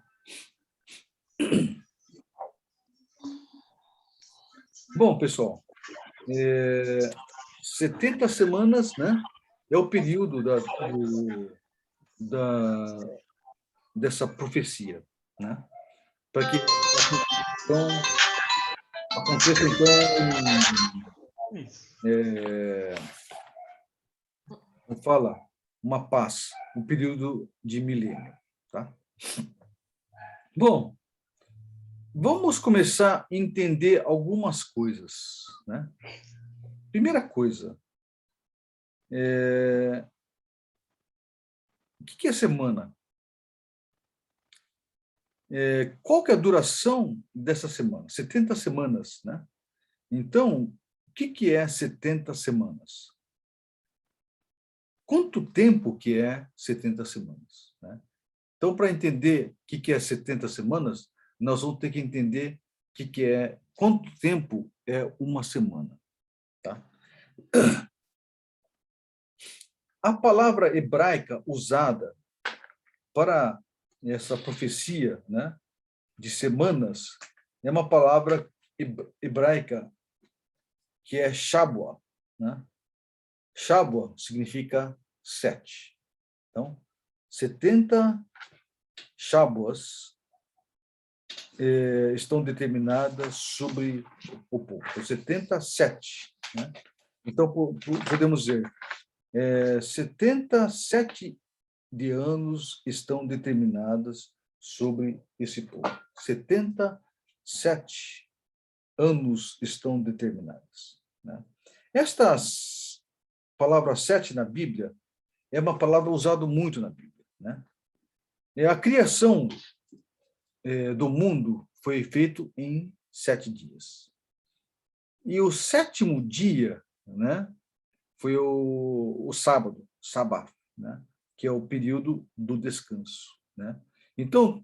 Bom, pessoal, 70 semanas, né? É o período dessa profecia, né? Para que aconteça, vamos falar, uma paz, um período de milênio, tá? Bom, vamos começar a entender algumas coisas, né? Primeira coisa, o que é semana? Qual que é a duração dessa semana? 70 semanas, né? Então, o que é 70 semanas? Quanto tempo que é 70 semanas, né? Então, para entender o que é 70 semanas, nós vamos ter que entender quanto tempo é uma semana, tá? A palavra hebraica usada para essa profecia, né, de semanas, é uma palavra hebraica que é Shabua, né? Shabua significa 7. Então, 70 Shabuas estão determinadas sobre o povo. 77, né? Então, podemos dizer, 77 de anos estão determinadas sobre esse povo. 77 anos estão determinadas, né? Estas palavras 7 na Bíblia é uma palavra usada muito na Bíblia, né? A criação do mundo foi feito em 7 dias. E o 7º dia, né, foi o sábado, Sabá, né, que é o período do descanso, né? Então,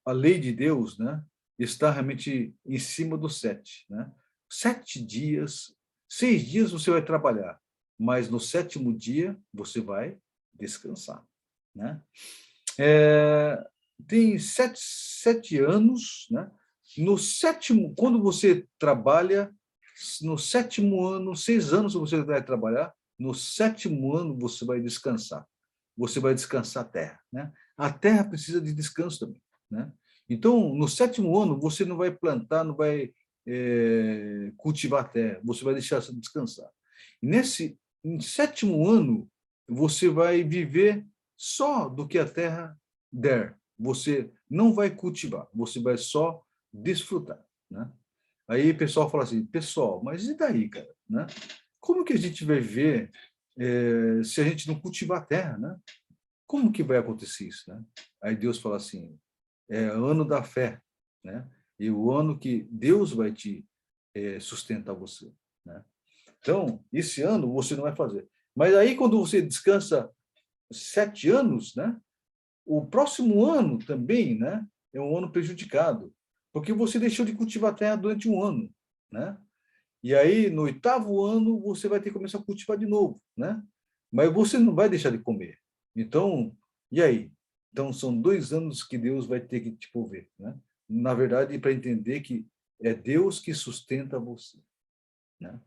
a lei de Deus, né, está realmente em cima do 7, né? 7 dias, 6 dias você vai trabalhar, mas no 7º dia você vai descansar, né? Tem 7 anos, né? No 7º, quando você trabalha, no 7º ano, 6 anos você vai trabalhar, no 7º ano você vai descansar. Você vai descansar a terra, né? A terra precisa de descanso também, né? Então, no 7º ano, você não vai plantar, não vai cultivar a terra, você vai deixar ela descansar. E em 7º ano, você vai viver só do que a terra der. Você não vai cultivar, você vai só desfrutar, né? Aí o pessoal fala assim, pessoal, mas e daí, cara? Né? Como que a gente vai ver se a gente não cultivar a terra, né? Como que vai acontecer isso, né? Aí Deus fala assim, é o ano da fé, né? E o ano que Deus vai te sustentar você, né? Então, esse ano você não vai fazer. Mas aí, quando você descansa 7 anos, né? O próximo ano também, né? É um ano prejudicado, porque você deixou de cultivar a terra durante um ano, né? E aí, no 8º ano, você vai ter que começar a cultivar de novo, né? Mas você não vai deixar de comer. Então, e aí? Então, são 2 anos que Deus vai ter que te prover, né? Na verdade, para entender que é Deus que sustenta você, né?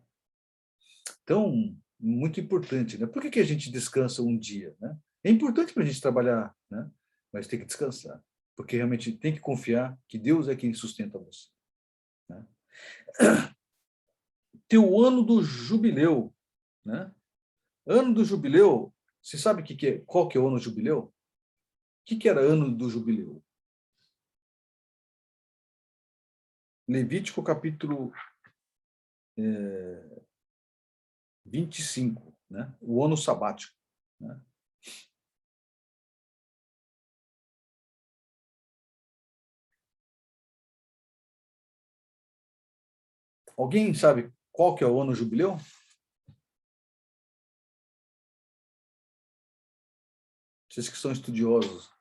Então, muito importante, né? Por que a gente descansa um dia, né? É importante para a gente trabalhar, né? Mas tem que descansar, porque realmente tem que confiar que Deus é quem sustenta você, né? Teu ano do jubileu, né? Ano do jubileu, você sabe qual que é o ano do jubileu? O que era ano do jubileu? Levítico capítulo 25, né? O ano sabático, né? Alguém sabe qual que é o ano jubileu? Vocês que são estudiosos.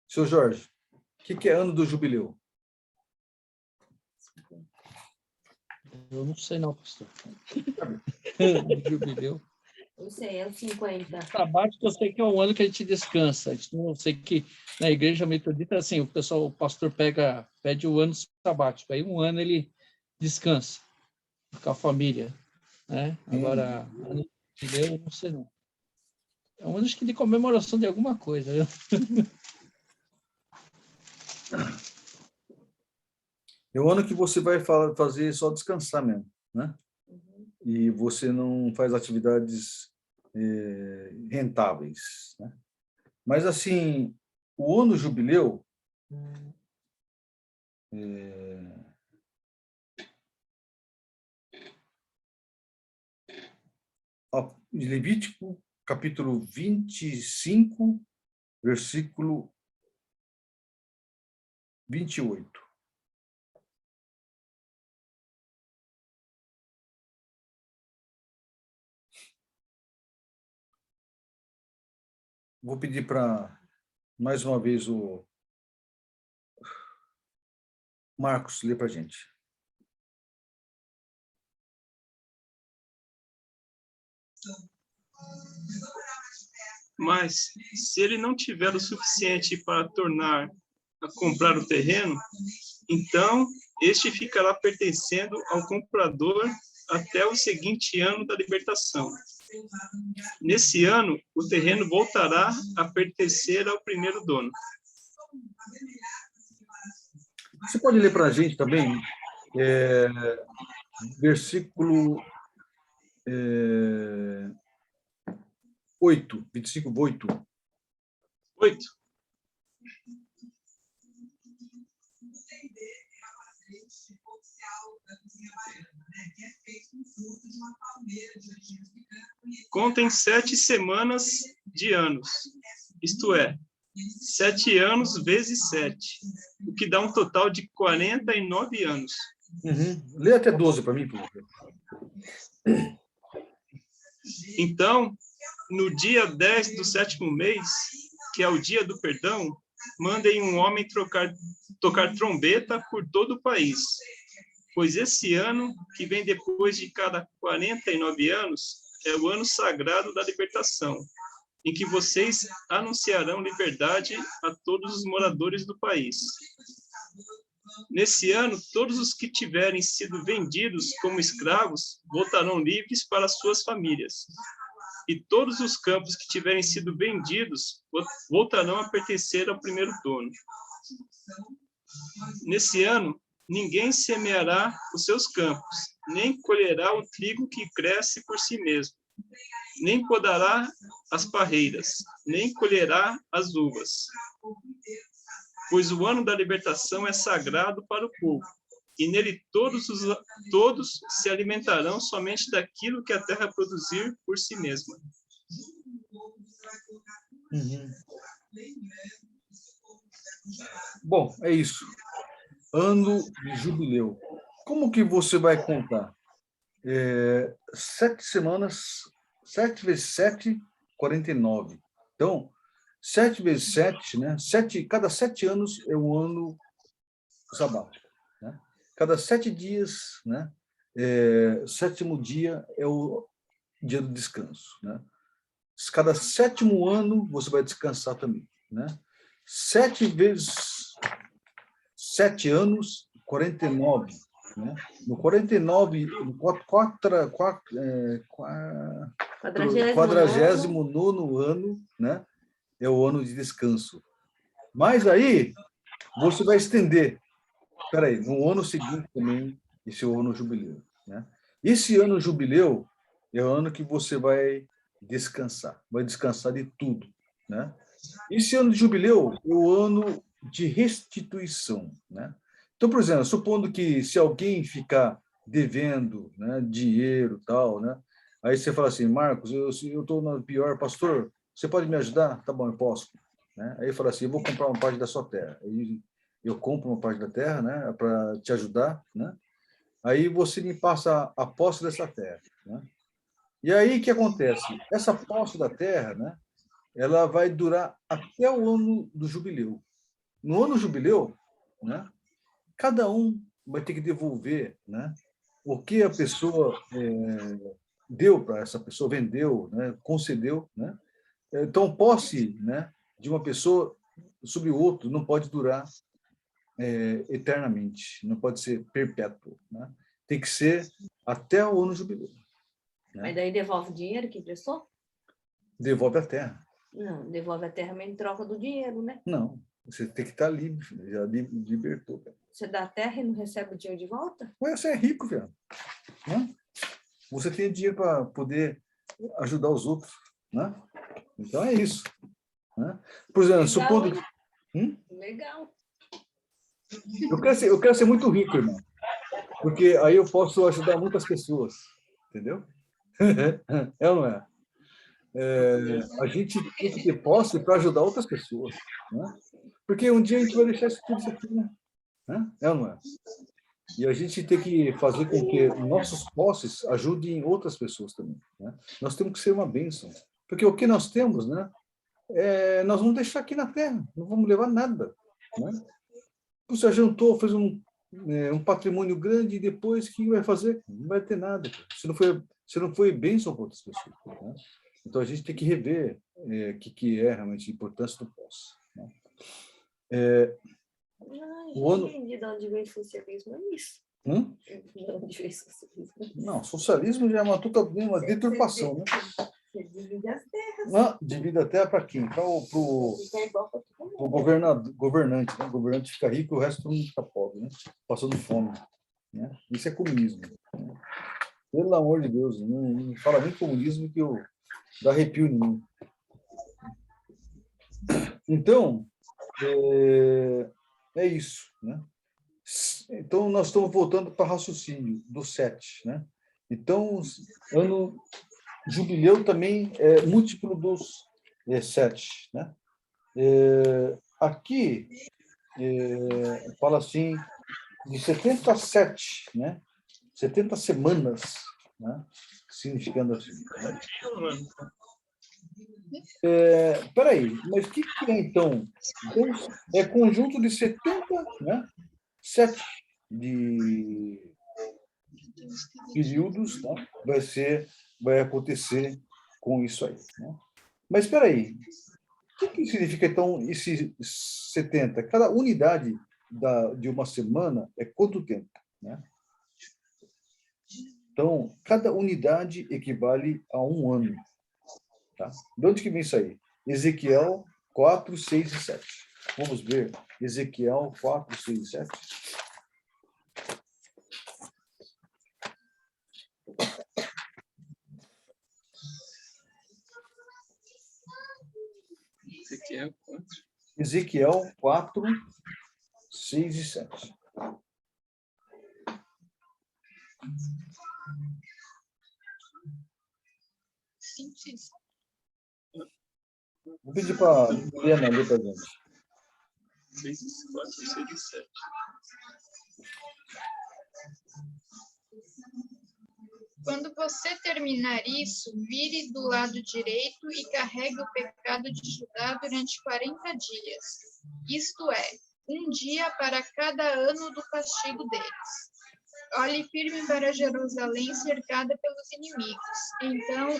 Seu Jorge, o que é ano do jubileu? Eu não sei não, pastor. Ano do jubileu. Eu sei, é os 50. Sabático, eu sei que é um ano que a gente descansa. Eu sei que na igreja metodista, assim, o pastor pede o ano sabático. Aí um ano ele descansa com a família, né? Agora, ano do jubileu, eu não sei não. É um ano, acho que de comemoração de alguma coisa, viu? É o ano que você vai fazer só descansar mesmo, né? E você não faz atividades rentáveis, né? Mas, assim, o ano jubileu Levítico, capítulo 25, versículo 28. Vou pedir para, mais uma vez, o Marcos ler para a gente. Mas, se ele não tiver o suficiente para tornar a comprar o terreno, então este ficará pertencendo ao comprador até o seguinte ano da libertação. Nesse ano, o terreno voltará a pertencer ao primeiro dono. Você pode ler para a gente também, versículo 8, 25, 8. 8. Contem 7 semanas de anos, isto é, 7 anos vezes 7, o que dá um total de 49 anos. Lê até 12 para mim, por favor. Então, no dia 10 do 7º mês, que é o dia do perdão, mandem um homem tocar trombeta por todo o país. pois esse ano, que vem depois de cada 49 anos, é o ano sagrado da libertação, em que vocês anunciarão liberdade a todos os moradores do país. Nesse ano, todos os que tiverem sido vendidos como escravos voltarão livres para suas famílias. E todos os campos que tiverem sido vendidos voltarão a pertencer ao primeiro dono. Nesse ano, ninguém semeará os seus campos, nem colherá o trigo que cresce por si mesmo, nem podará as parreiras, nem colherá as uvas. Pois o ano da libertação é sagrado para o povo, e nele todos se alimentarão somente daquilo que a terra produzir por si mesma. Uhum. Bom, é isso. Ano de jubileu. Como que você vai contar? 7 semanas, 7 vezes 7, 49. Então, 7 vezes 7, né? Cada 7 anos é um ano sabático. Né? Cada 7 dias, né? Sétimo dia é o dia do descanso. Né? Cada 7º ano, você vai descansar também. Né? 7 vezes 7 anos, 49. Né? No 49, no 49º ano, né? É o ano de descanso. Mas aí, você vai estender. Espera aí, no ano seguinte também, esse é o ano jubileu. Né? Esse ano jubileu é o ano que você vai descansar de tudo. Né? Esse ano de jubileu é o ano de restituição. Né? Então, por exemplo, supondo que se alguém ficar devendo, né, dinheiro e tal, né? Aí você fala assim, Marcos, eu estou no pior, pastor, você pode me ajudar? Tá bom, eu posso. Né? Aí fala assim, eu vou comprar uma parte da sua terra. Aí eu compro uma parte da terra, né, para te ajudar, né? Aí você me passa a posse dessa terra, né? E aí o que acontece? Essa posse da terra, né, ela vai durar até o ano do jubileu. No ano do jubileu, né, cada um vai ter que devolver, né, o que a pessoa deu para essa pessoa, vendeu, né, concedeu, né? Então, posse, né, de uma pessoa sobre o outro não pode durar eternamente, não pode ser perpétuo. Né? Tem que ser até o ano jubileu. Né? Mas daí devolve o dinheiro que emprestou? Devolve a terra. Não, devolve a terra mas em troca do dinheiro, né? Não, você tem que estar livre, filho, já libertou. Cara. Você dá a terra e não recebe o dinheiro de volta? Ué, você é rico, velho. Né? Você tem dinheiro para poder ajudar os outros. Né? Então é isso. Né? Por exemplo, Legal, supondo... Legal. Eu quero ser muito rico, irmão. Porque aí eu posso ajudar muitas pessoas. Entendeu? É ou não é? A gente tem que ter posse para ajudar outras pessoas. Né? Porque um dia a gente vai deixar tudo isso aqui. Né? É ou não é? E a gente tem que fazer com que nossos posses ajudem outras pessoas também. Né? Nós temos que ser uma bênção. Porque o que nós temos, né? Nós vamos deixar aqui na Terra. Não vamos levar nada. Né? Você juntou, fez um patrimônio grande e depois o que vai fazer? Não vai ter nada. Você não foi bênção para outras pessoas. Né? Então a gente tem que rever o que é realmente a importância do posse. Né? Não entendi de onde veio o socialismo, é isso. De onde veio o socialismo? Não, socialismo já é uma deturpação. Né? Você divide as terras. Não, divide a terra para quem? Para o governante. Né? O governante fica rico e o resto todo mundo fica pobre, né? Passando fome. Né? Isso é comunismo. Né? Pelo amor de Deus, não fala nem comunismo que eu dá arrepio em mim. Então, é isso. Né? Então, nós estamos voltando para o raciocínio do 7. Né? Então, ano jubileu também é múltiplo dos 7. Né? Aqui, fala assim, de 77, né? 70 semanas, né? Significando assim. Né? Peraí, mas o que é então? É conjunto de 70, né? 7 de períodos, né, vai acontecer com isso aí. Né? Mas espera aí, o que significa, então, esse 70? Cada unidade de uma semana é quanto tempo? Né? Então, cada unidade equivale a um ano. Tá? De onde que vem isso aí? Ezequiel 4, 6 e 7. Vamos ver Ezequiel 4, 6 e 7. Ezequiel 4. Ezequiel 4, 6 e 7. Sim, sim. Vou pedir para a Helena ler para a gente. 6, 4, 6 e 7. Quando você terminar isso, vire do lado direito e carregue o pecado de Judá durante 40 dias. Isto é, um dia para cada ano do castigo deles. Olhe firme para Jerusalém cercada pelos inimigos. Então,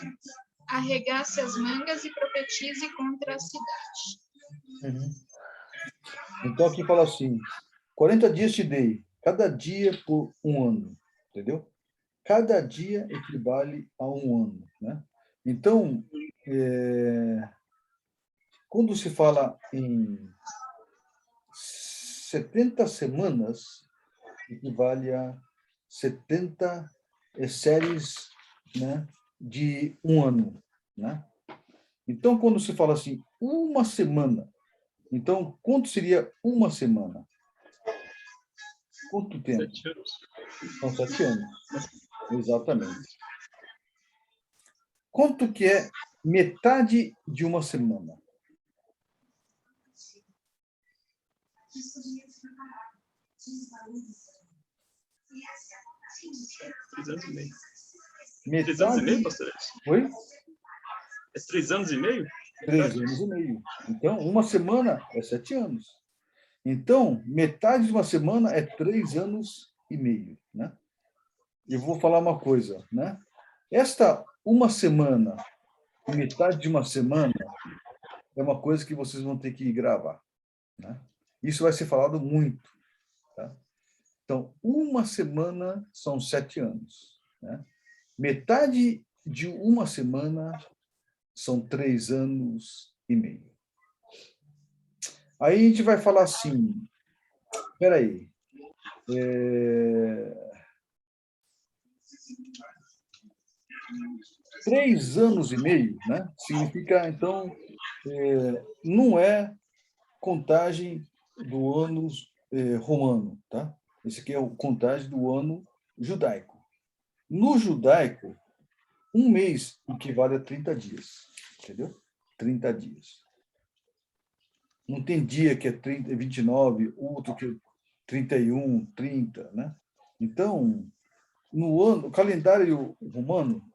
arregace as mangas e profetize contra a cidade. Uhum. Então, aqui fala assim, 40 dias te dei, cada dia por um ano, entendeu? Cada dia equivale a um ano, né? Então, quando se fala em 70 semanas, equivale a 70 séries, né, de um ano, né? Então, quando se fala assim, uma semana, então, quanto seria uma semana? Quanto tempo? 7 anos. São 7 anos. Exatamente. Quanto que é metade de uma semana? Três anos e meio. Metade... 3 anos e meio, pastor? Oi? É 3 anos e meio? 3 anos e meio. Então, uma semana é 7 anos. Então, metade de uma semana é 3 anos e meio, né? E vou falar uma coisa, né? Esta uma semana e metade de uma semana é uma coisa que vocês vão ter que gravar, né? Isso vai ser falado muito, tá? Então, uma semana são 7 anos, né? Metade de uma semana são 3 anos e meio. Aí a gente vai falar assim, espera aí, 3 anos e meio, né? Significa, então, não é contagem do ano romano, tá? Esse aqui é a contagem do ano judaico. No judaico, um mês equivale a 30 dias, entendeu? 30 dias. Não tem dia que é 30, 29, outro que é 31, 30, né? Então, no calendário romano,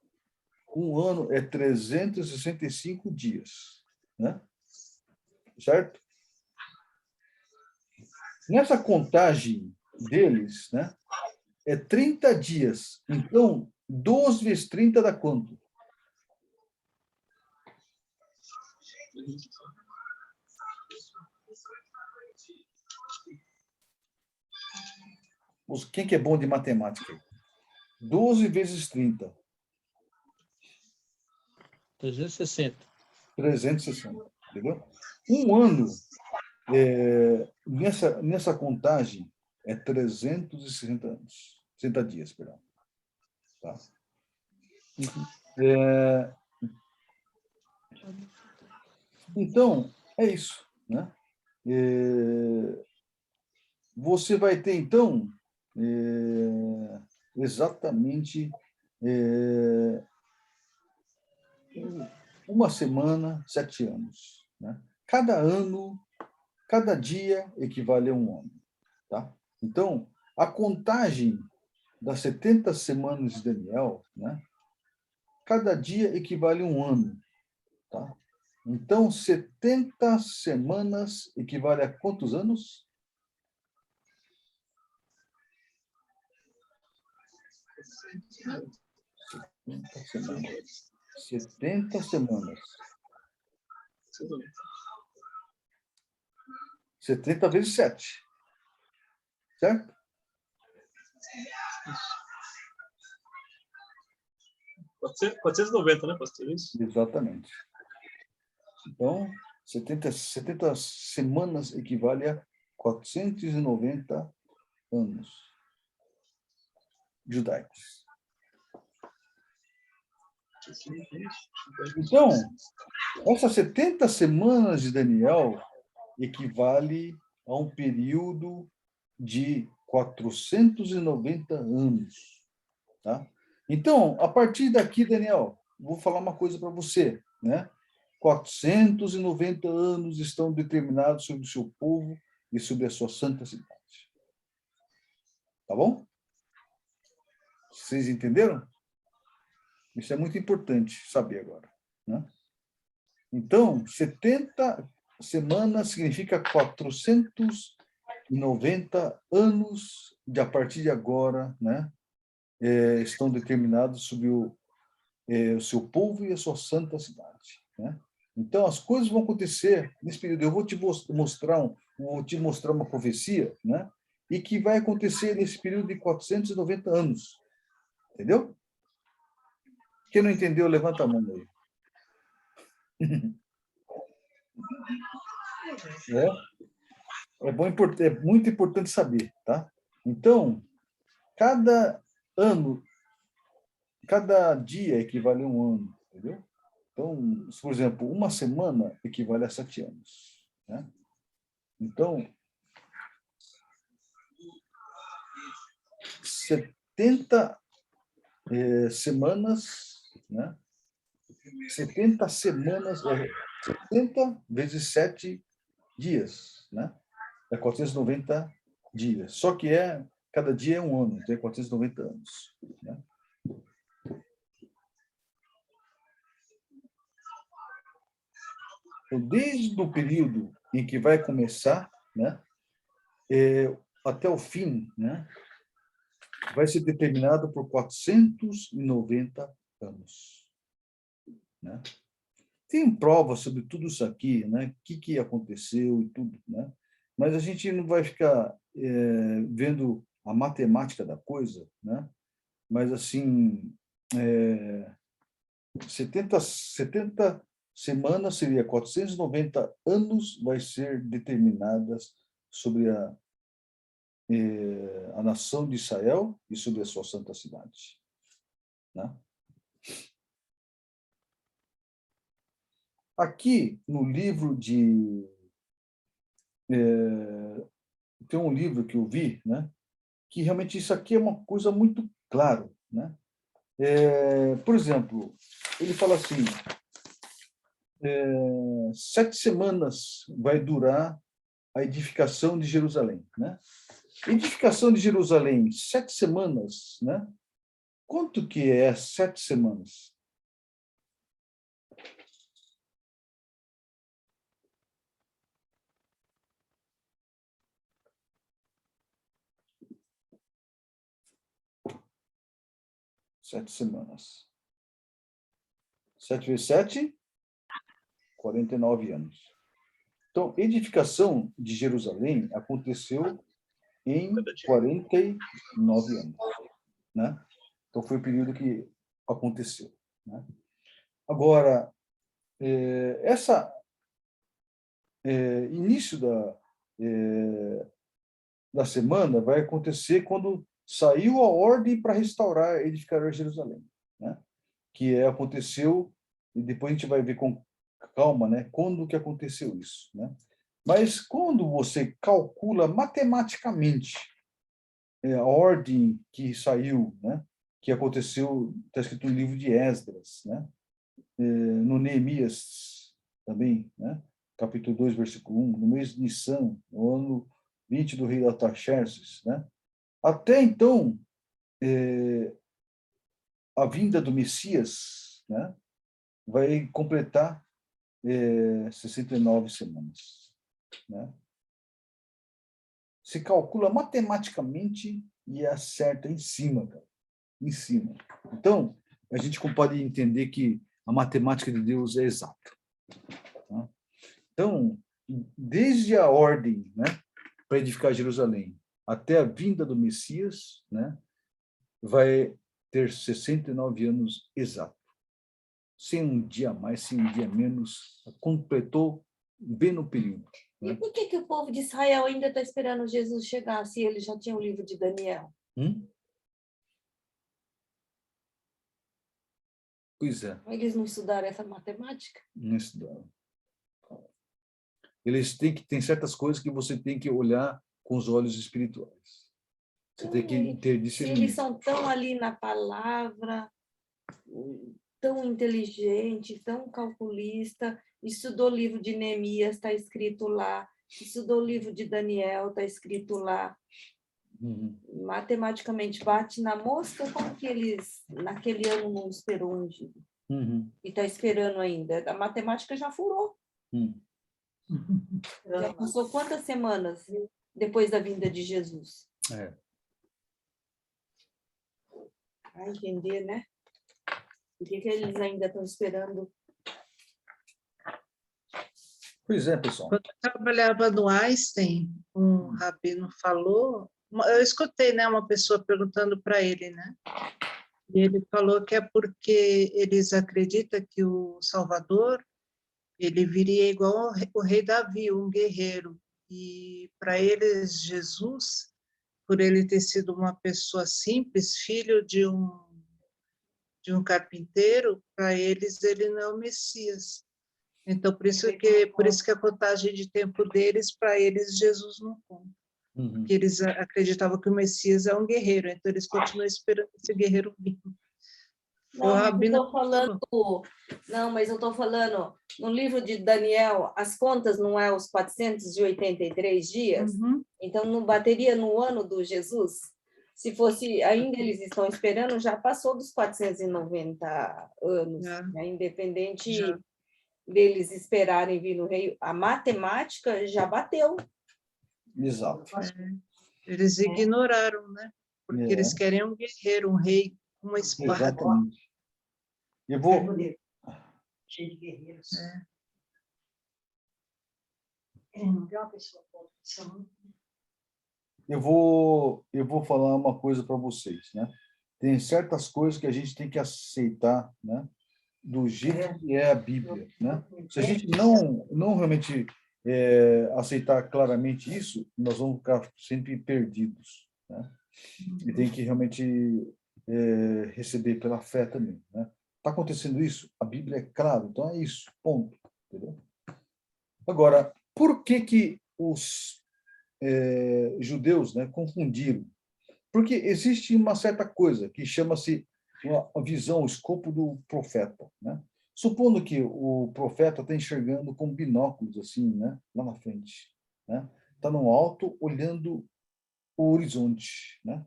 um ano é 365 dias, né? Certo? Nessa contagem deles, né, é 30 dias. Então, 12 vezes 30 dá quanto? Quem que é bom de matemática? 12 vezes 30. 360. 360, entendeu? Um ano, nessa contagem, é 360 anos. 60 dias, perdão. Tá? Então, é isso, né? Você vai ter, então, exatamente uma semana, 7 anos. Né? Cada ano, cada dia equivale a um ano. Tá? Então, a contagem das 70 semanas de Daniel, né? Cada dia equivale a um ano. Tá? Então, 70 semanas equivale a quantos anos? 70 semanas. 70 vezes 7. Certo? Isso. 490, né, pastor? Isso? Exatamente. Então, 70 semanas equivale a 490 anos judaicos. Então, essas 70 semanas de Daniel equivale a um período de 490 anos. Tá? Então, a partir daqui, Daniel, vou falar uma coisa para você, né? 490 anos estão determinados sobre o seu povo e sobre a sua santa cidade. Tá bom? Vocês entenderam? Isso é muito importante saber agora, né? Então, 70 semanas significa 490 anos de a partir de agora, né? Estão determinados sobre o seu povo e a sua santa cidade, né? Então, as coisas vão acontecer nesse período. Eu vou te mostrar uma profecia, né? E que vai acontecer nesse período de 490 anos. Entendeu? Quem não entendeu, levanta a mão aí. É muito importante saber, tá? Então, cada ano, cada dia equivale a um ano, entendeu? Então, por exemplo, uma semana equivale a 7 anos, né? Então, 70 semanas, né? 70 semanas, 70 vezes 7 dias, né? É 490 dias. Só que cada dia é um ano, então é 490 anos, né? Então, desde o período em que vai começar, né, até o fim, né, vai ser determinado por 490 anos. Né? Tem provas sobre tudo isso aqui, né? O que aconteceu e tudo, né? Mas a gente não vai ficar vendo a matemática da coisa, né? Mas, assim, 70 semanas seria 490 anos vai ser determinadas sobre a nação de Israel e sobre a sua santa cidade. Né? Aqui, no livro de... tem um livro que eu vi, né? Que realmente isso aqui é uma coisa muito clara. Né? Por exemplo, ele fala assim, 7 semanas vai durar a edificação de Jerusalém. Né? Edificação de Jerusalém, 7 semanas, né? Quanto que é 7 semanas? Sete semanas. 7 vezes 7, 49 anos. Então, edificação de Jerusalém aconteceu em 49 anos. Né? Então, foi o período que aconteceu. Né? Agora, início da semana vai acontecer quando saiu a ordem para restaurar, edificar Jerusalém. Né? Que aconteceu, e depois a gente vai ver com calma, né? Quando que aconteceu isso. Né? Mas quando você calcula matematicamente a ordem que saiu, né? Que aconteceu, está escrito no livro de Esdras, né? No Neemias também, né? Capítulo 2, versículo 1, no mês de Nissan, no ano 20 do rei Artaxerxes, né? Até então, a vinda do Messias, né? Vai completar 69 semanas, né? Se calcula matematicamente e acerta em cima, cara. em cima. Então, a gente pode entender que a matemática de Deus é exata. Tá? Então, desde a ordem, né, para edificar Jerusalém até a vinda do Messias, né, vai ter 69 anos exato. Sem um dia a mais, sem um dia a menos, completou bem no período. E Né? por que o povo de Israel ainda está esperando Jesus chegar, se ele já tinha o livro de Daniel? Pois é. Eles não estudaram essa matemática? Não estudaram. Tem certas coisas que você tem que olhar com os olhos espirituais. Você tem que ter Se eles discernimento. são tão ali na palavra, tão inteligente, tão calculista, estudou o livro de Neemias, está escrito lá, estudou o livro de Daniel, está escrito lá. Matematicamente bate na mosca, como que eles, naquele ano, não esperou ungido? E está esperando ainda. A matemática já furou. Já passou quantas semanas depois da vinda de Jesus? Vai entender, né? Por que eles ainda estão esperando? Pois é, pessoal. Quando eu trabalhava no Einstein, um rabino falou, eu escutei, né, uma pessoa perguntando para ele, né? E ele falou que é porque eles acreditam que o Salvador, ele viria igual o rei Davi, um guerreiro. E para eles, Jesus, por ele ter sido uma pessoa simples, filho de um carpinteiro, para eles ele não é o Messias. Então, por isso que a contagem de tempo deles, para eles, Jesus não conta. Porque eles acreditavam que o Messias é um guerreiro, então eles continuam esperando esse guerreiro vir. Mas eu estou falando, no livro de Daniel, as contas não é os 483 dias? Então, não bateria no ano do Jesus? Se fosse, ainda eles estão esperando, já passou dos 490 anos, né? Independente deles esperarem vir no rei, a matemática já bateu. Exato. Eles ignoraram, né? Porque eles querem um guerreiro, um rei, uma espada. Exatamente. Eu vou... Cheio de guerreiros. Eu vou falar uma coisa para vocês, né? Tem certas coisas que a gente tem que aceitar, né? Do jeito que é a Bíblia, né? Se a gente não realmente aceitar claramente isso, nós vamos ficar sempre perdidos, né? E tem que realmente receber pela fé também, né? Está acontecendo isso? A Bíblia é clara, então é isso, ponto. Entendeu? Agora, por que os judeus, né, confundiram? Porque existe uma certa coisa que chama-se a visão, o escopo do profeta, né? Supondo que o profeta está enxergando com binóculos, assim, né, lá na frente, né? Está no alto, olhando o horizonte, né?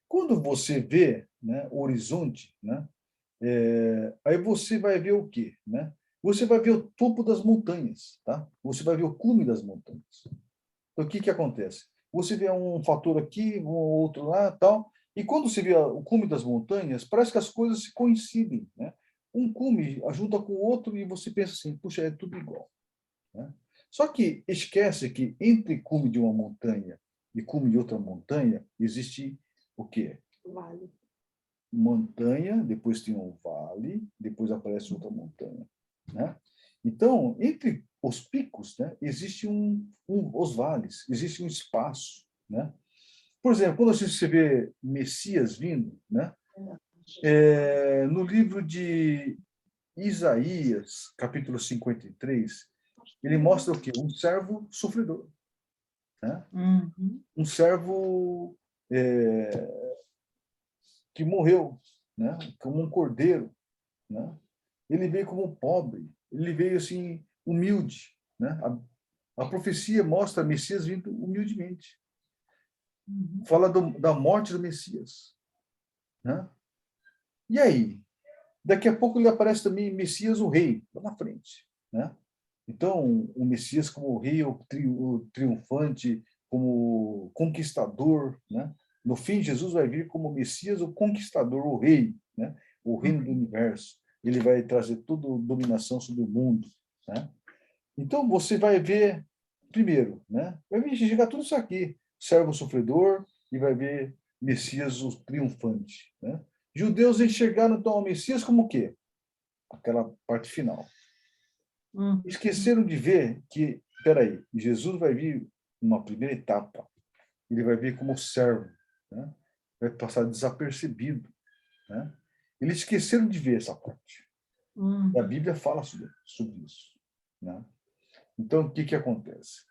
Quando você vê, né, o horizonte, né, aí você vai ver o quê, né? Você vai ver o topo das montanhas, tá? Você vai ver o cume das montanhas. Então, o que acontece? Você vê um fator aqui, um outro lá, tal, e quando você vê o cume das montanhas, parece que as coisas se coincidem, né? Um cume ajuda com o outro e você pensa assim, puxa, é tudo igual, né? Só que esquece que entre cume de uma montanha e cume de outra montanha existe o quê? Vale. Montanha, depois tem um vale, depois aparece outra montanha, né? Então, entre os picos, né, existe os vales, existe um espaço, né? Por exemplo, quando você vê Messias vindo, né, no livro de Isaías, capítulo 53, ele mostra o quê? Um servo sofredor, né? Um servo que morreu, né, como um cordeiro, né? Ele veio como pobre, ele veio assim humilde, né? A profecia mostra Messias vindo humildemente. Fala da morte do Messias, né? E aí, daqui a pouco ele aparece também Messias o rei, lá na frente, né? Então, o Messias como rei, o triunfante, como conquistador, né? No fim, Jesus vai vir como Messias, o conquistador, o rei, né? O reino do universo. Ele vai trazer toda a dominação sobre o mundo, né? Então, você vai ver, primeiro, né? Vai ver chegar tudo isso aqui, servo sofredor, e vai ver Messias, o triunfante, né? Judeus enxergaram, então, o Messias como o quê? Aquela parte final. Esqueceram de ver que, peraí, Jesus vai vir numa primeira etapa, ele vai vir como servo, né? Vai passar desapercebido, né? Eles esqueceram de ver essa parte. E a Bíblia fala sobre isso, né? Então, o que acontece?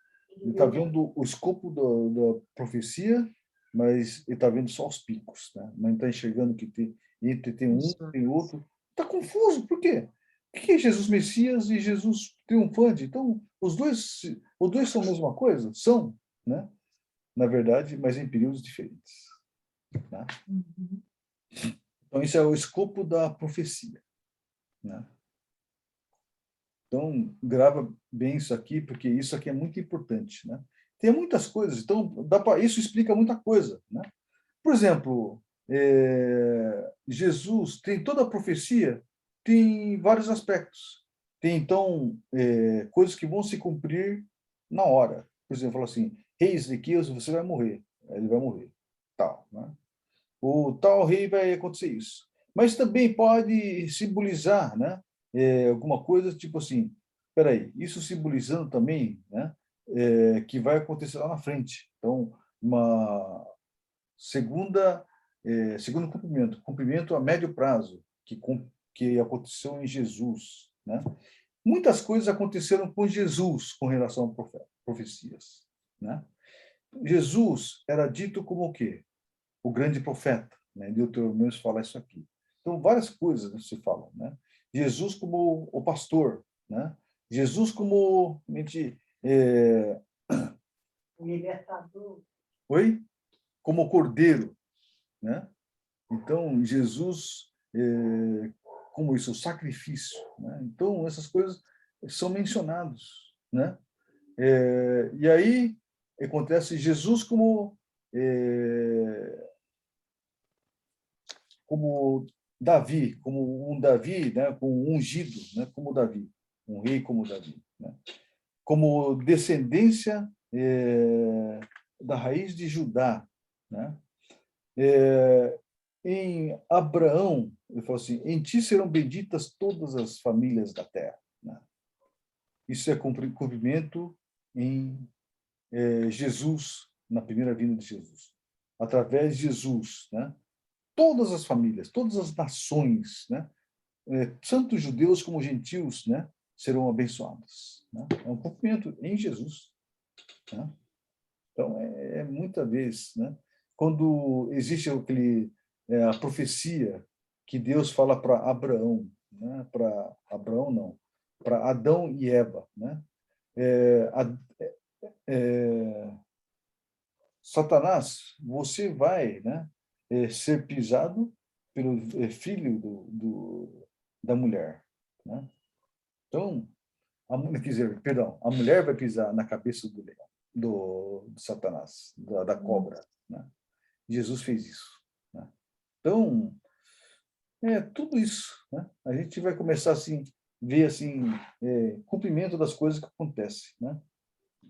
Ele está vendo o escopo da profecia, mas ele está vendo só os picos, né? Não está enxergando que tem um, tem outro. Está confuso, por quê? O que é Jesus Messias e Jesus triunfante? Então, os dois são a mesma coisa? São, né? Na verdade, mas em períodos diferentes. Né? Então, isso é o escopo da profecia. Né? Então, grava bem isso aqui, porque isso aqui é muito importante. Né? Tem muitas coisas, então isso explica muita coisa. Né? Por exemplo, Jesus tem toda a profecia, tem vários aspectos. Tem, então, coisas que vão se cumprir na hora. Por exemplo, assim, rei Ezequias, você vai morrer. Ele vai morrer. Tal, né? O tal rei vai acontecer isso. Mas também pode simbolizar, né? Alguma coisa tipo assim, peraí, isso simbolizando também, né? Que vai acontecer lá na frente. Então, uma segundo cumprimento a médio prazo, que aconteceu em Jesus, né? Muitas coisas aconteceram com Jesus com relação a profecias, né? Jesus era dito como o quê? O grande profeta, né? Deuteronômio fala isso aqui. Então, várias coisas se falam, né? Jesus como o pastor, né? Jesus como O libertador. Oi? Como cordeiro, né? Então, Jesus como isso, o sacrifício, né? Então, essas coisas são mencionados, né? E aí acontece Jesus como Davi, como um Davi, né? Com um ungido, né? Como Davi, um rei como Davi, né? Como descendência da raiz de Judá, né? Em Abraão, ele falou assim, em ti serão benditas todas as famílias da terra. Né? Isso é cumprimento em Jesus, na primeira vinda de Jesus. Através de Jesus, né? Todas as famílias, todas as nações, né? Tanto judeus como gentios, né? Serão abençoadas. Né? É um cumprimento em Jesus. Né? Então, muita vez, né? Quando existe a profecia que Deus fala para Abraão, né? Para Abraão não, para Adão e Eva, né? Satanás, você vai, né? Ser pisado pelo filho da mulher, né? Então, quer dizer, perdão, a mulher vai pisar na cabeça do leão, do Satanás, da cobra, né? Jesus fez isso, né? Então, tudo isso, né? A gente vai começar assim ver assim cumprimento das coisas que acontecem, né?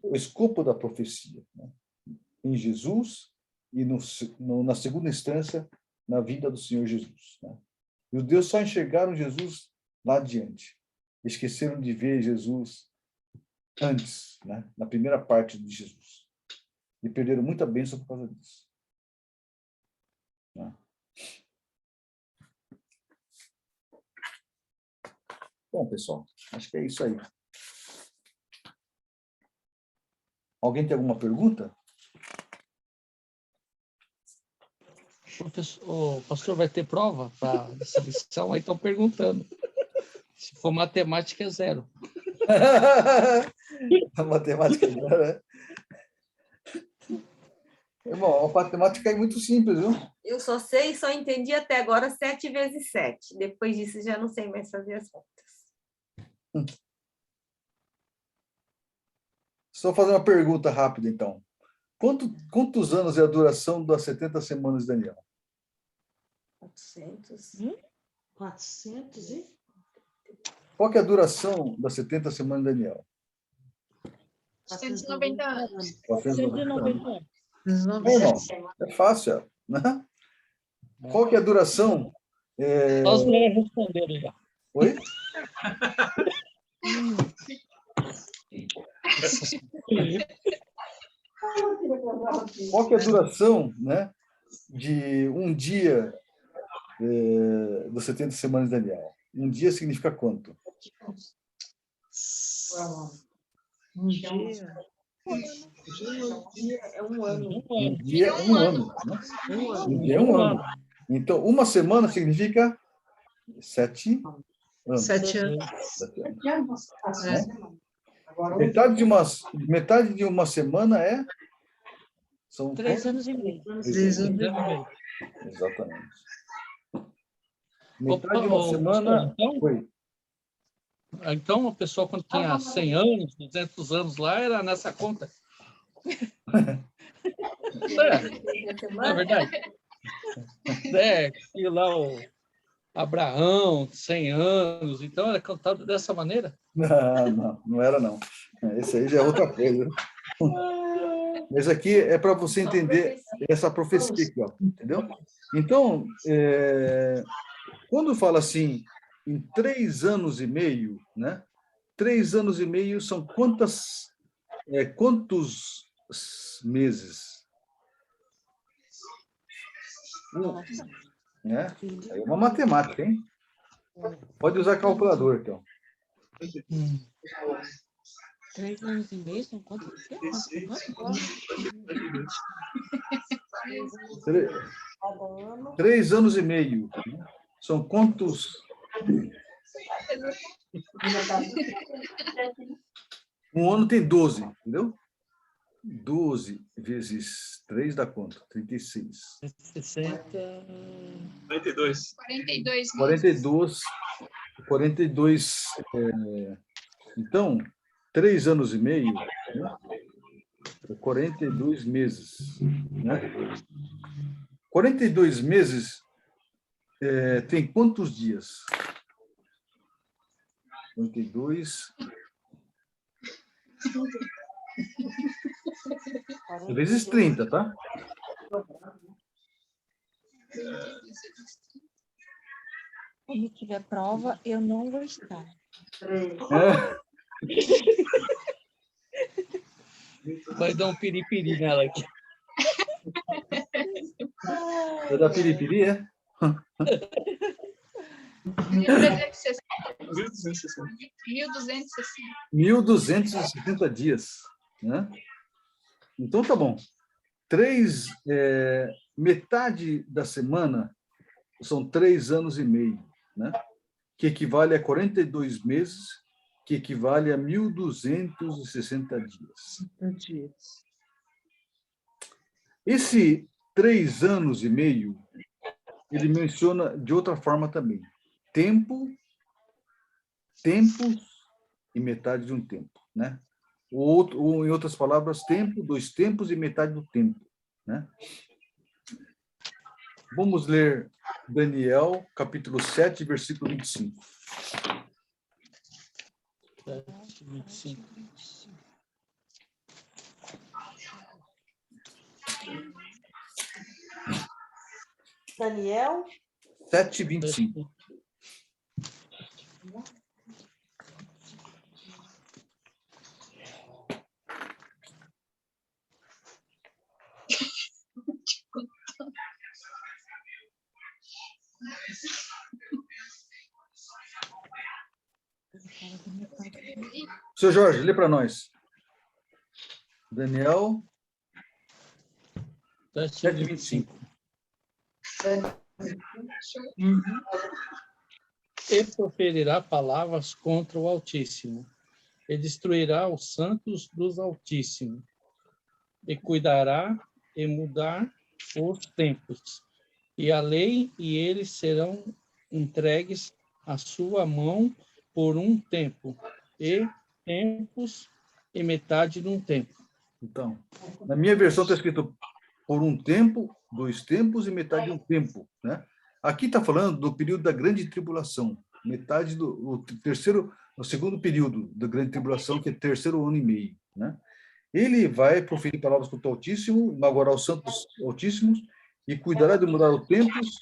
O escopo da profecia, né? Em Jesus e na segunda instância na vida do Senhor Jesus, né? E os judeus só enxergaram Jesus lá adiante, esqueceram de ver Jesus antes, né? Na primeira parte de Jesus, e perderam muita bênção por causa disso. Né? Bom, pessoal, acho que é isso aí. Alguém tem alguma pergunta? O pastor vai ter prova para essa lição? Aí estão perguntando. Se for matemática, é 0. A matemática é 0, né? Bom, a matemática é muito simples, viu? Eu só entendi até agora 7 vezes 7. Depois disso, já não sei mais fazer as contas. Só fazer uma pergunta rápida, então. Quantos anos é a duração das 70 semanas de Daniel? 400. 400 e... Qual que é a duração das 70 semanas de Daniel? 490 anos. 490 anos. 19. Não, é fácil, né? Qual que é a duração? Só as mulheres responderam já. Oi? Qual que é a duração, né, de um dia das 70 semanas de Daniel? Um dia significa quanto? Um dia. Um dia é um ano. Um dia é um ano. Né? Um ano. Um dia é um ano. Então, uma semana significa 7 anos. 7 anos. 7 anos. Né? Metade de uma semana são 3 anos e meio. 3 anos e meio. Exatamente. Metade de uma semana. Foi. Então, o pessoal, quando tinha 100 anos, 200 anos lá, era nessa conta. Não é verdade? E lá o Abraão, 100 anos, então era contado dessa maneira? Não era, não. Esse aí já é outra coisa. Mas aqui é para você entender essa profecia aqui, ó, entendeu? Então, quando fala assim, em 3 anos e meio, né? 3 anos e meio são quantos meses? Né? É uma matemática, hein? Pode usar calculador, então. 3 anos e meio são quantos? 3 anos e meio. Né? São quantos? Um ano tem 12, entendeu? 12 vezes 3 dá quanto? 36. 60... 42. 42. Então, 3 anos e meio, né? 42 meses. Né? 42 meses tem quantos dias? 42 vezes 30, tá? Quando tiver prova, eu não vou estar. Vai dar um piripiri nela aqui. Vai dar piripiri, é? 1260. 1260 dias. Né? Então, tá bom. Metade da semana são 3 anos e meio, né? Que equivale a 42 meses, que equivale a 1.260 dias. Esse 3 anos e meio, ele menciona de outra forma também. Tempos e metade de um tempo, né? Ou, em outras palavras, tempo, 2 tempos e metade do tempo, né? Vamos ler Daniel, capítulo 7, versículo 25. 25. Daniel 7, 25. Seu Jorge, lê para nós. Daniel 7, 25. E proferirá palavras contra o Altíssimo, e destruirá os santos dos Altíssimo, e cuidará e mudar os tempos, e a lei e eles serão entregues à sua mão por um tempo, e tempos e metade de um tempo, Então, na minha versão está escrito por um tempo, 2 tempos e metade de um tempo, né? Aqui está falando do período da grande tribulação, metade o segundo período da grande tribulação, que é 3º ano e meio, né? Ele vai proferir palavras contra o Altíssimo, inaugurar os santos altíssimos e cuidará de mudar os tempos,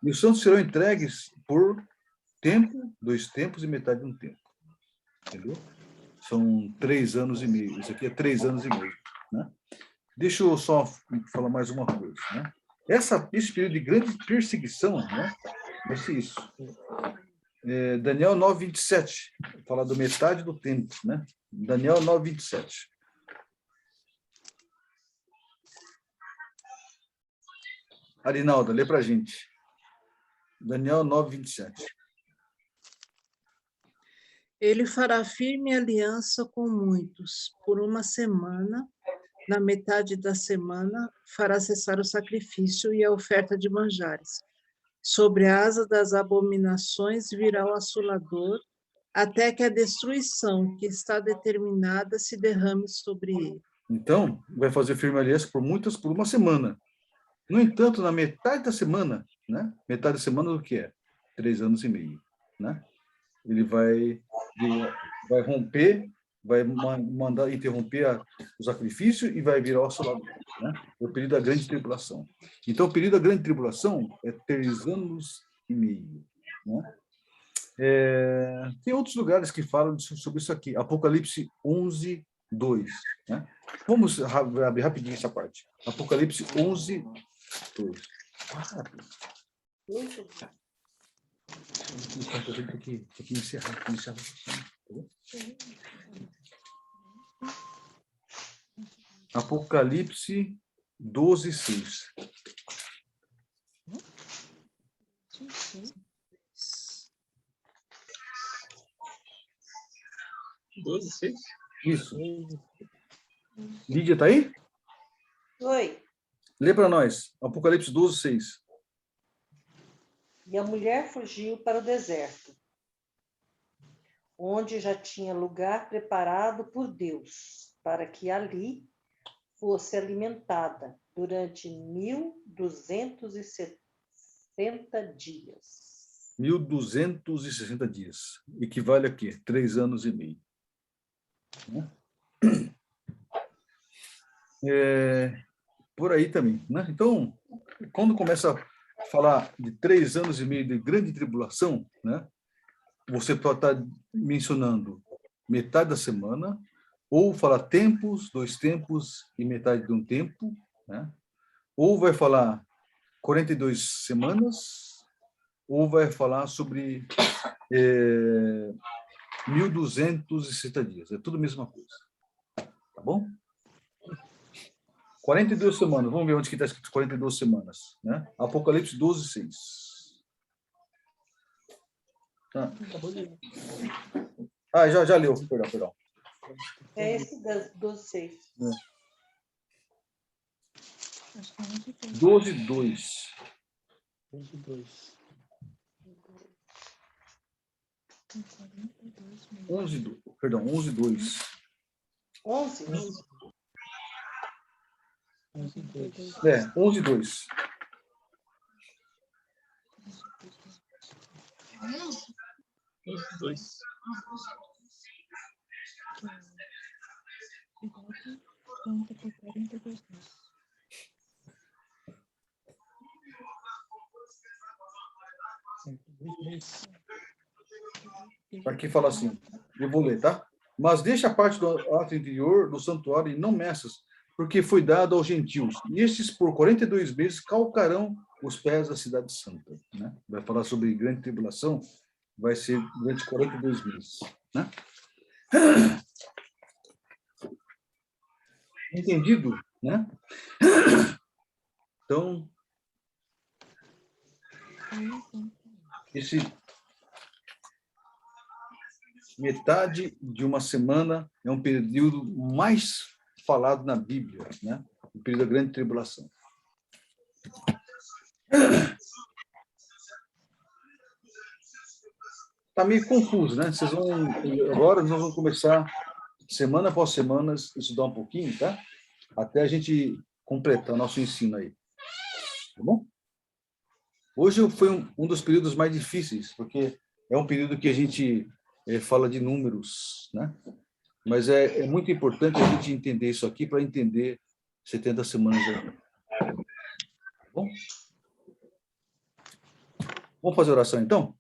e os santos serão entregues por tempo, 2 tempos e metade de um tempo. Entendeu? São 3 anos e meio. Isso aqui é 3 anos e meio, né? Deixa eu só falar mais uma coisa, né? Esse período de grande perseguição, né? Vai ser isso. Daniel 9:27, fala da metade do tempo, né? Daniel 9:27. Arinalda, lê para a gente. Daniel 9:27. Ele fará firme aliança com muitos por uma semana. Na metade da semana, fará cessar o sacrifício e a oferta de manjares. Sobre a asa das abominações virá o assolador, até que a destruição que está determinada se derrame sobre ele. Então, vai fazer firme aliança por uma semana. No entanto, na metade da semana, né? Metade da semana do que é? 3 anos e meio, né? Ele vai romper, vai mandar interromper o sacrifício e vai virar o assolador, né? É o período da grande tribulação. Então, o período da grande tribulação é 3 anos e meio, né? Tem outros lugares que falam sobre isso aqui. Apocalipse 11:2, né? Vamos abrir rapidinho essa parte. Apocalipse 11:2. Tem que encerrar. Apocalipse 12:6. Isso. Lídia, tá aí? Oi. Lê para nós. Apocalipse 12:6. E a mulher fugiu para o deserto, onde já tinha lugar preparado por Deus, para que ali fosse alimentada durante 1.260 dias. 1.260 dias. Equivale a quê? 3 anos e meio. Por aí também, né? Então, quando começa a falar de 3 anos e meio de grande tribulação, né? Você pode estar mencionando metade da semana, ou falar tempos, 2 tempos e metade de um tempo, né? Ou vai falar 42 semanas, ou vai falar sobre 1.260 dias. É tudo a mesma coisa. Tá bom? 42 semanas. Vamos ver onde que está escrito 42 semanas, né? Apocalipse 12:6. Já leu. Perdão. É esse 12:6. 12:2. 11:2. 11? 11:2. 2. Aqui fala assim, eu vou ler, tá? Mas deixa a parte do ato interior do santuário e não meças, porque foi dado aos gentios. E estes, por 42 meses, calcarão os pés da cidade santa, né? Vai falar sobre grande tribulação, vai ser durante 42 meses, né? Entendido, né? Então, esse metade de uma semana é um período mais falado na Bíblia, né? O período da grande tribulação. Está meio confuso, né? Agora nós vamos começar, semana após semana, estudar um pouquinho, tá? até a gente completar nosso ensino aí. Tá bom? Hoje foi um dos períodos mais difíceis, porque é um período que a gente fala de números, né? Mas é muito importante a gente entender isso aqui para entender 70 semanas. Tá bom? Vamos fazer oração, então?